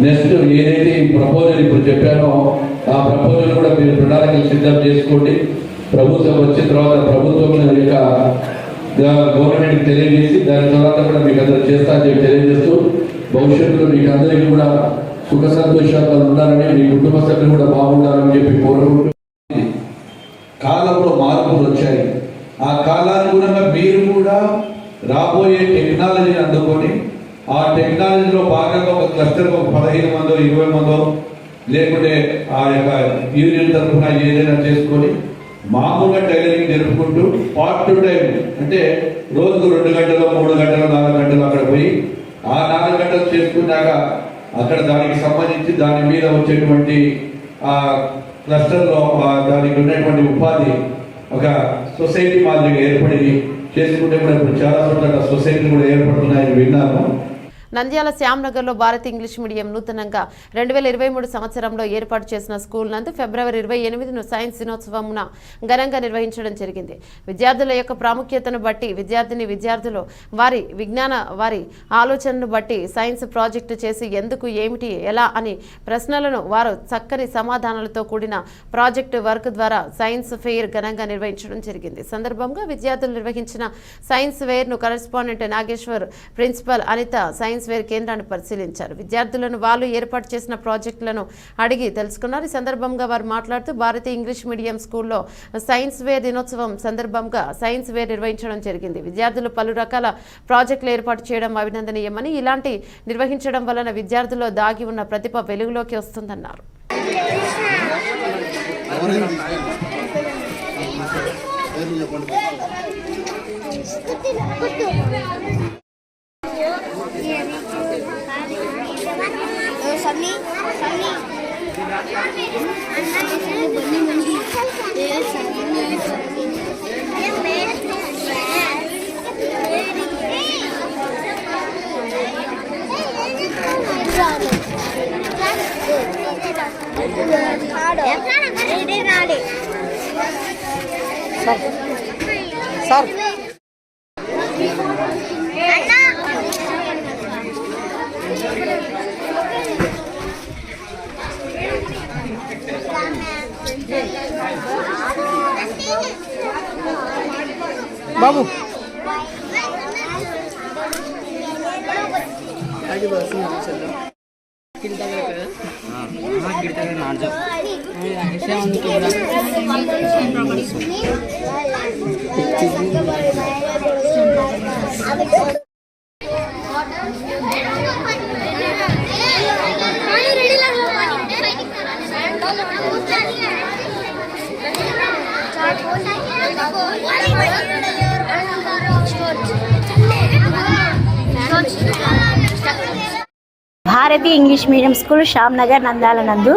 నెక్స్ట్ ఏదైతే ఈ ప్రపోజల్ ఇప్పుడు చెప్పానో ఆ ప్రపోజల్ కూడా మీరు ప్రణాళికలు సిద్ధం చేసుకోండి. ప్రభుత్వం వచ్చిన తర్వాత ప్రభుత్వం యొక్క గవర్నమెంట్కి తెలియజేసి దాని తర్వాత కూడా మీకు అందరూ చేస్తా అని చెప్పి తెలియజేస్తూ భవిష్యత్తులో మీకు అందరికీ కూడా సుఖ సంతోషాలు ఉండాలని, మీ కుటుంబ సభ్యులు కూడా బాగుండాలని చెప్పి కోరుకుంటూ కాలంలో మార్పులు వచ్చాయి. ఆ కాలానికి కూడా మీరు కూడా రాబోయే టెక్నాలజీని అందుకొని ఆ టెక్నాలజీలో భాగంగా ఒక క్లస్టర్ ఒక 15 మందో 20 మందో లేకుంటే ఆ యొక్క యూనియన్ తరఫున ఏదైనా చేసుకొని మామూలుగా టైలరింగ్ జరుపుకుంటూ పార్ట్ టు టైం అంటే రోజుకు 2 గంటలు 3 గంటలు 4 గంటలు అక్కడ పోయి ఆ 4 గంటలు చేసుకున్నాక అక్కడ దానికి సంబంధించి దాని మీద వచ్చేటువంటి ఆ క్లస్టర్లో దానికి ఉన్నటువంటి ఉపాధి ఒక సొసైటీ మాదిరిగా ఏర్పడి చేసుకుంటే కూడా ఇప్పుడు చాలా చోట్ల సొసైటీ కూడా ఏర్పడుతున్నాయని విన్నాను. నంద్యాల శ్యామ్నగర్లో భారత్ ఇంగ్లీష్ మీడియం నూతనంగా 2023 సంవత్సరంలో ఏర్పాటు చేసిన స్కూల్ నందు ఫిబ్రవరి 28ను సైన్స్ దినోత్సవమున ఘనంగా నిర్వహించడం జరిగింది. విద్యార్థుల యొక్క ప్రాముఖ్యతను బట్టి విద్యార్థులు వారి విజ్ఞాన వారి ఆలోచనను బట్టి సైన్స్ ప్రాజెక్టు చేసి ఎందుకు ఏమిటి ఎలా అని ప్రశ్నలను వారు చక్కని సమాధానాలతో కూడిన ప్రాజెక్టు వర్క్ ద్వారా సైన్స్ ఫెయిర్ ఘనంగా నిర్వహించడం జరిగింది. సందర్భంగా విద్యార్థులు నిర్వహించిన సైన్స్ ఫెయిర్ ను correspondent Nageshwar, principal Anitha science వేర్ కేంద్రాన్ని పరిశీలించారు. విద్యార్థులను వాళ్ళు ఏర్పాటు చేసిన ప్రాజెక్టులను అడిగి తెలుసుకున్నారు. ఈ సందర్భంగా వారు మాట్లాడుతూ భారతీయ ఇంగ్లీష్ మీడియం స్కూల్లో సైన్స్ వేర్ దినోత్సవం సందర్భంగా సైన్స్ వేర్ నిర్వహించడం జరిగింది. విద్యార్థులు పలు రకాల ప్రాజెక్టులు ఏర్పాటు చేయడం అభినందనీయమని, ఇలాంటి నిర్వహించడం వలన విద్యార్థుల్లో దాగి ఉన్న ప్రతిభ వెలుగులోకి వస్తుందన్నారు. సార్ బాబు భారతీయ ఇంగ్లీష్ మీడియం స్కూల్ శ్యామ్నగర్ నంద్యాల నందు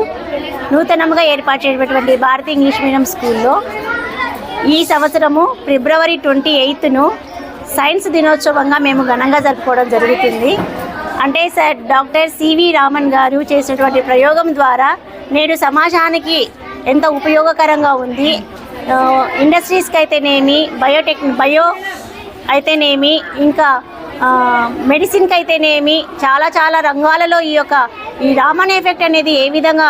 నూతనంగా ఏర్పాటు చేయబడినటువంటి భారతీయ ఇంగ్లీష్ మీడియం స్కూల్లో ఈ సంవత్సరము ఫిబ్రవరి 28ను సైన్స్ దినోత్సవంగా మేము ఘనంగా జరుపుకోవడం జరుగుతుంది. అంటే సార్ డాక్టర్ సివి రామన్ గారు చేసినటువంటి ప్రయోగం ద్వారా నేడు సమాజానికి ఎంత ఉపయోగకరంగా ఉంది. ఇండస్ట్రీస్కి అయితేనేమి, బయో అయితేనేమి, ఇంకా మెడిసిన్కి అయితేనేమి చాలా రంగాలలో ఈ రామన్ ఎఫెక్ట్ అనేది ఏ విధంగా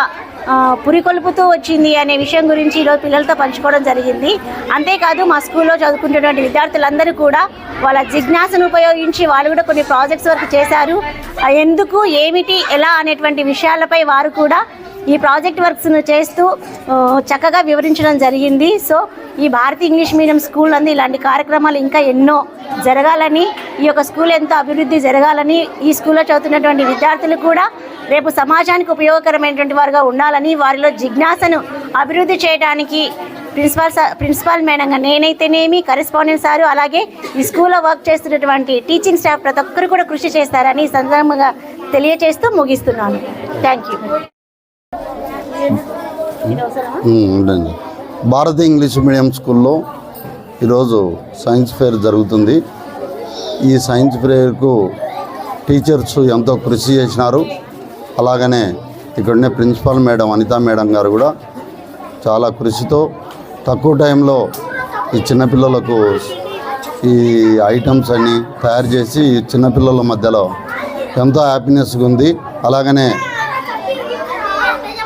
పురికొల్పుతూ వచ్చింది అనే విషయం గురించి ఈరోజు పిల్లలతో పంచుకోవడం జరిగింది. అంతేకాదు మా స్కూల్లో చదువుకుంటున్నటువంటి విద్యార్థులందరూ కూడా వాళ్ళ జిజ్ఞాసను ఉపయోగించి వాళ్ళు కూడా కొన్ని ప్రాజెక్ట్స్ వర్క్ చేశారు. ఎందుకు, ఏమిటి, ఎలా అనేటువంటి విషయాలపై వారు కూడా ఈ ప్రాజెక్ట్ వర్క్స్ను చేస్తూ చక్కగా వివరించడం జరిగింది. సో ఈ భారతీయ ఇంగ్లీష్ మీడియం స్కూల్ నందు ఇలాంటి కార్యక్రమాలు ఇంకా ఎన్నో జరగాలని, ఈ యొక్క స్కూల్ ఎంతో అభివృద్ధి జరగాలని, ఈ స్కూల్లో చదువుతున్నటువంటి విద్యార్థులు కూడా రేపు సమాజానికి ఉపయోగకరమైనటువంటి వారుగా ఉండాలని, వారిలో జిజ్ఞాసను అభివృద్ధి చేయడానికి ప్రిన్సిపాల్ మేడంగా నేనైతేనేమి, కరెస్పాండెంట్ సారు, అలాగే ఈ స్కూల్లో వర్క్ చేస్తున్నటువంటి టీచింగ్ స్టాఫ్ ప్రతి ఒక్కరు కూడా కృషి చేస్తారని ఈ సందర్భంగా తెలియజేస్తూ ముగిస్తున్నాను. Thank you. ఉండండి. భారతీయ ఇంగ్లీష్ మీడియం స్కూల్లో ఈరోజు సైన్స్ ఫెయిర్ జరుగుతుంది. ఈ సైన్స్ ఫెయిర్కు టీచర్స్ ఎంతో కృషి చేసినారు. అలాగనే ఇక్కడనే ప్రిన్సిపాల్ మేడం అనితా మేడం గారు కూడా చాలా కృషితో తక్కువ టైంలో ఈ చిన్నపిల్లలకు ఈ ఐటమ్స్ అన్నీ తయారు చేసి చిన్నపిల్లల మధ్యలో ఎంతో హ్యాపీనెస్గా ఉంది. అలాగనే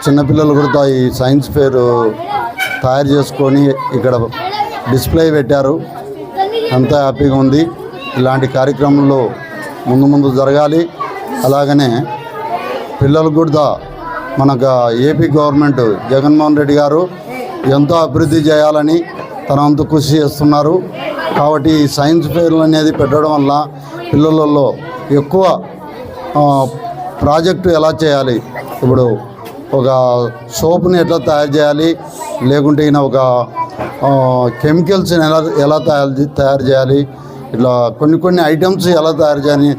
చిన్నపిల్లలు కూడా ఈ సైన్స్ ఫెయిర్ తయారు చేసుకొని ఇక్కడ డిస్ప్లే పెట్టారు. ఎంతో హ్యాపీగా ఉంది. ఇలాంటి కార్యక్రమంలో ముందు జరగాలి. అలాగనే పిల్లలు కూడా మనకు ఏపీ గవర్నమెంట్ జగన్మోహన్ రెడ్డి గారు ఎంతో అభివృద్ధి చేయాలని తన వంతు కృషి చేస్తున్నారు. కాబట్టి ఈ సైన్స్ ఫెయిర్లు అనేది పెట్టడం వల్ల పిల్లలలో ఎక్కువ ప్రాజెక్టు ఎలా చేయాలి, ఇప్పుడు ఒక సోప్ని ఎట్లా తయారు చేయాలి, లేకుంటే ఈయన ఒక కెమికల్స్ని ఎలా తయారు చేయాలి, ఇట్లా కొన్ని ఐటమ్స్ ఎలా తయారు చేయాలని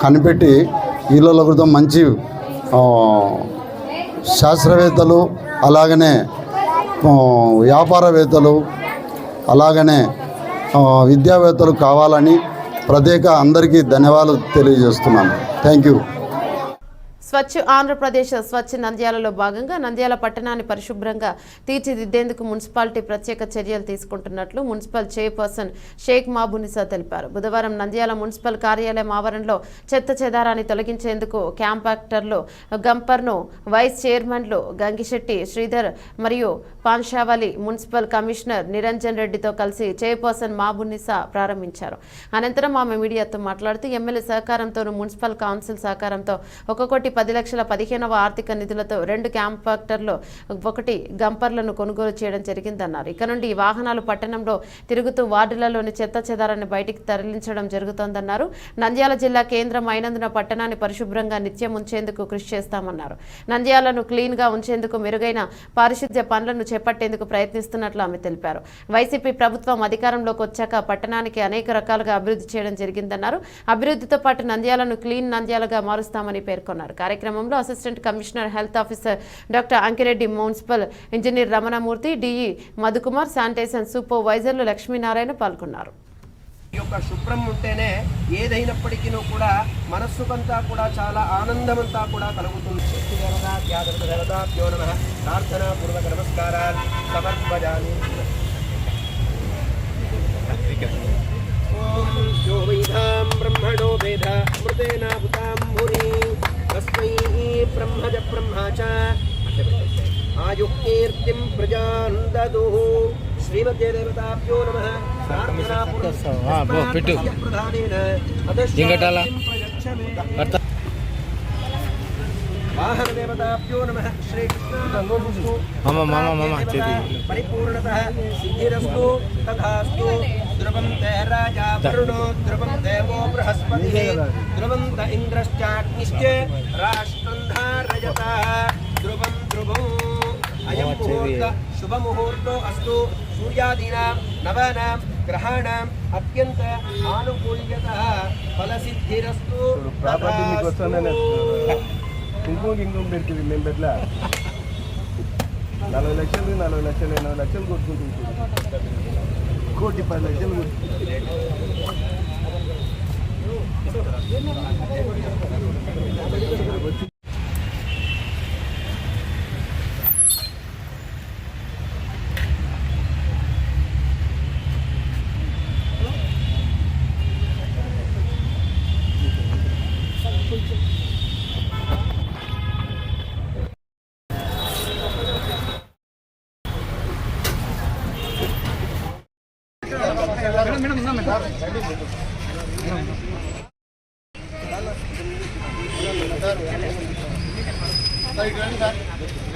కనిపెట్టి వీళ్ళలో కూడా మంచి శాస్త్రవేత్తలు, అలాగనే వ్యాపారవేత్తలు, అలాగనే విద్యావేత్తలు కావాలని ప్రత్యేక అందరికీ ధన్యవాదాలు తెలియజేస్తున్నాను. Thank you. స్వచ్ఛ ఆంధ్రప్రదేశ్ స్వచ్ఛ నంద్యాలలో భాగంగా నంద్యాల పట్టణాన్ని పరిశుభ్రంగా తీర్చిదిద్దేందుకు మున్సిపాలిటీ ప్రత్యేక చర్యలు తీసుకుంటున్నట్లు మున్సిపల్ చైర్పర్సన్ షేక్ మహబూనిసా తెలిపారు. బుధవారం నంద్యాల మున్సిపల్ కార్యాలయం ఆవరణలో చెత్త చెదారాన్ని తొలగించేందుకు కాంపాక్టర్లు గంపర్ను వైస్ చైర్మన్లు గంగిశెట్టి శ్రీధర్ మరియు పాన్షావలి మున్సిపల్ కమిషనర్ నిరంజన్ రెడ్డితో కలిసి చైర్పర్సన్ మహబూనిసా ప్రారంభించారు. అనంతరం ఆమె మీడియాతో మాట్లాడుతూ ఎమ్మెల్యే సహకారంతోనూ మున్సిపల్ కౌన్సిల్ సహకారంతో 1,10,15,వ ఆర్థిక నిధులతో 2 కాంపాక్టర్లు 1 గంపర్లను కొనుగోలు చేయడం జరిగిందన్నారు. ఇక నుండి ఈ వాహనాలు పట్టణంలో తిరుగుతూ వార్డులలోని చెత్త చెదారాన్ని బయటికి తరలించడం జరుగుతోందన్నారు. నంద్యాల జిల్లా కేంద్రం అయినందున పట్టణాన్ని పరిశుభ్రంగా నిత్యం ఉంచేందుకు కృషి చేస్తామన్నారు. నంద్యాలను క్లీన్గా ఉంచేందుకు మెరుగైన పారిశుద్ధ్య పనులను చేపట్టేందుకు ప్రయత్నిస్తున్నట్లు ఆమె తెలిపారు. వైసీపీ ప్రభుత్వం అధికారంలోకి వచ్చాక పట్టణానికి అనేక రకాలుగా అభివృద్ధి చేయడం జరిగిందన్నారు. అభివృద్ధితో పాటు నంద్యాలను క్లీన్ నంద్యాలగా మారుస్తామని పేర్కొన్నారు. కార్యక్రమంలో assistant commissioner health officer doctor Ankireddy, municipal engineer Ramanamurthy, DE Madhukumar, sanitation సూపర్వైజర్లు లక్ష్మీనారాయణ పాల్గొన్నారు. ఈ యొక్క శుభ్రం ఉంటేనే ఏదైనప్పటికీ కూడా మనస్సుకంతా కూడా చాలా ఆనందమంతా కూడా కలుగుతుంది. ప్రార్థనా పూర్వక నమస్కారాలు సమర్పజామి. బ్రహ్మణో వేద అమృతేన భూతాంబురి తస్మై బ్రహ్మజ బ్రహ్మాచ ఆయుఃకీర్తిం ప్రజాన్ దదుః. శ్రీమతే దేవతాభ్యో నమః. ప్రార్థనా ప్రధానేన వాహన దేవతాభ్యో నమః. శ్రీకృష్ణ పరిపూర్ణతః సిద్ధిరస్తు తథాస్తు. ధ్రువం తే రాజా వరుణో ధ్రువం దేవో బృహస్పతిః ధ్రువం త ఇంద్రశ్చాగ్నిశ్చ రాష్ట్రం ధారయతః. ధ్రువం ధ్రువం అయం ముహూర్త శుభముహూర్తో అస్తు. సూర్యాదీనాం నవానాం గ్రహాణాం అత్యంత ఆనుకూల్యతః ఫలసిద్ధిరస్తు తథాస్తు. ఇంకోటి పెడుతుంది మేము బెడ్లా 40 లక్షలు 40 లక్షలు 80 లక్షలు కొట్టుకుంటుంది. 1,10 లక్షలు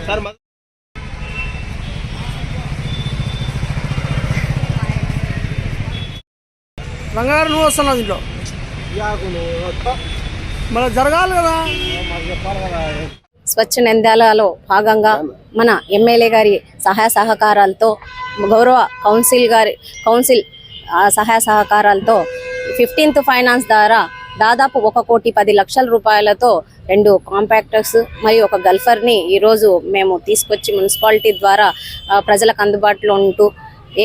సార్ బంగారు నువ్వు వస్తున్నావు దీంట్లో మన జరగాలి కదా. స్వచ్ఛ నంద్యాలలో భాగంగా మన ఎమ్మెల్యే గారి సహాయ సహకారాలతో గౌరవ కౌన్సిల్ సహాయ సహకారాలతో 15th ఫైనాన్స్ ద్వారా దాదాపు 1,10,00,000 రూపాయలతో 2 కాంపాక్టర్స్ మరియు 1 గల్ఫర్ని ఈరోజు మేము తీసుకొచ్చి మున్సిపాలిటీ ద్వారా ప్రజలకు అందుబాటులో ఉంటూ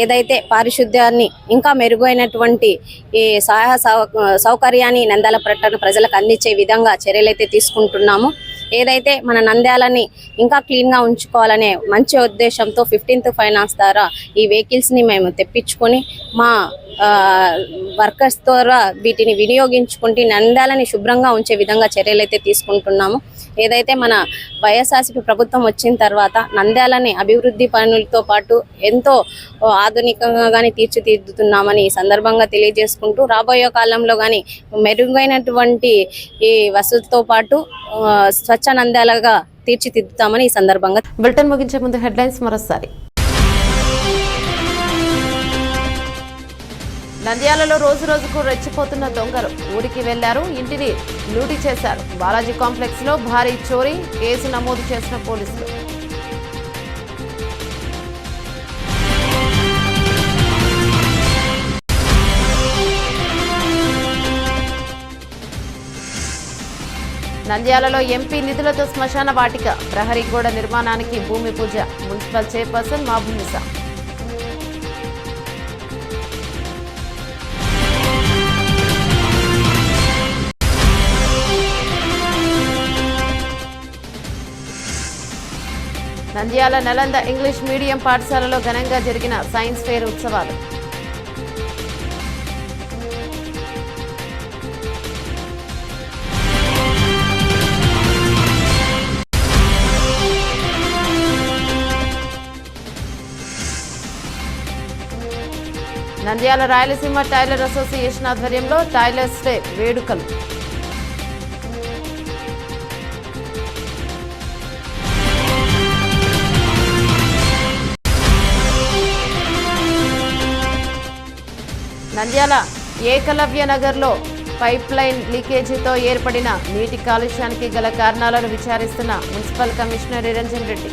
ఏదైతే పారిశుద్ధ్యాన్ని ఇంకా మెరుగైనటువంటి ఈ సహాయ సౌకర్యాన్ని నంద్యాల పట్టణ ప్రజలకు అందించే విధంగా చర్యలైతే తీసుకుంటున్నాము. ఏదైతే మన నంద్యాలని ఇంకా క్లీన్గా ఉంచుకోవాలనే మంచి ఉద్దేశంతో 15th ఫైనాన్స్ ద్వారా ఈ వెహికల్స్ని మేము తెప్పించుకొని మా వర్కర్స్ ద్వారా వీటిని వినియోగించుకుంటే నంద్యాలని శుభ్రంగా ఉంచే విధంగా చర్యలైతే తీసుకుంటున్నాము. ఏదైతే మన వైఎస్ఆర్సీపీ ప్రభుత్వం వచ్చిన తర్వాత నంద్యాలని అభివృద్ధి పనులతో పాటు ఎంతో ఆధునికంగా కానీ తీర్చిదిద్దుతున్నామని ఈ సందర్భంగా తెలియజేసుకుంటూ రాబోయే కాలంలో కానీ మెరుగైనటువంటి ఈ వసతులతో పాటు స్వచ్ఛ నంద్యాలగా తీర్చిదిద్దుతామని ఈ సందర్భంగా. బులెటిన్ ముగించే ముందు హెడ్లైన్స్ మరోసారి. నంద్యాలలో రోజు రోజుకు రెచ్చిపోతున్న దొంగలు ఊరికి వెళ్లారు, ఇంటిని లూటీ చేశారు. బాలాజీ కాంప్లెక్స్ లో భారీ చోరీ, కేసు నమోదు చేసిన పోలీసులు. నంద్యాలలో ఎంపీ నిధులతో శ్మశాన వాటిక, ప్రహరీ గోడ నిర్మాణానికి భూమి పూజ, municipal chairperson Mahabunisa. Nandyal Nalanda English medium పాఠశాలలో ఘనంగా జరిగిన సైన్స్ ఫేర్ ఉత్సవాలు. నంద్యాల రాయలసీమ టైలర్ అసోసియేషన్ ఆధ్వర్యంలో టైలర్స్ డే వేడుకలు. నంద్యాల ఏకలవ్య నగర్లో పైప్ లైన్ లీకేజీతో ఏర్పడిన నీటి కాలుష్యానికి గల కారణాలను విచారిస్తున్న మున్సిపల్ కమిషనర్ నిరంజన్ రెడ్డి.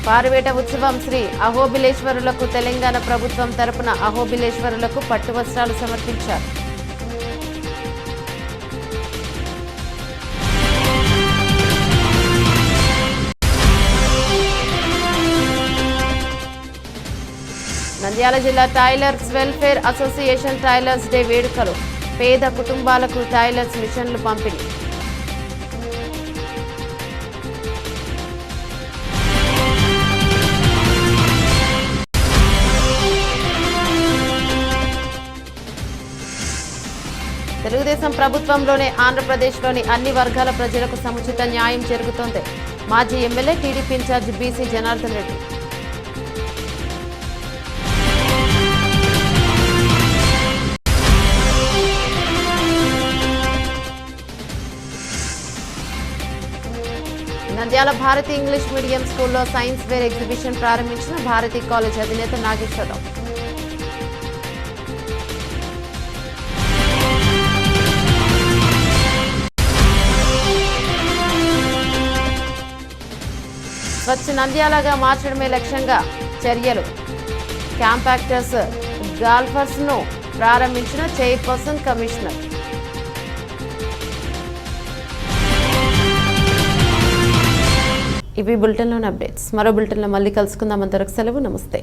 పారువేట ఉత్సవం శ్రీ అహోబిలేశ్వరులకు తెలంగాణ ప్రభుత్వం తరపున అహోబిలేశ్వరులకు పట్టు వస్త్రాలు సమర్పించారు. నంద్యాల జిల్లా tailors welfare association tailors day వేడుకలు. పేద కుటుంబాలకు టైలర్స్ మిషన్లు పంపిణీ. తెలుగుదేశం ప్రభుత్వంలోనే ఆంధ్రప్రదేశ్లోని అన్ని వర్గాల ప్రజలకు సముచిత న్యాయం జరుగుతోంది. మాజీ MLA TDP incharge BC Janardhan Reddy. Nandyal Bharati English medium స్కూల్లో సైన్స్ ఫేర్ ఎగ్జిబిషన్ ప్రారంభించిన భారతి కాలేజ్ అధినేత నాగేశ్వరరావు. స్వచ్ఛ నంద్యాలగా మార్చడమే లక్ష్యంగా చర్యలు. క్యాంపాక్టర్స్ గాల్ఫర్స్ను ప్రారంభించిన చైర్పర్సన్ కమిషనర్. ఇవి బులెటిన్లోని అప్డేట్స్. మరో బులెటిన్లో మళ్ళీ కలుసుకుందాం. అంతవరకు సెలవు. నమస్తే.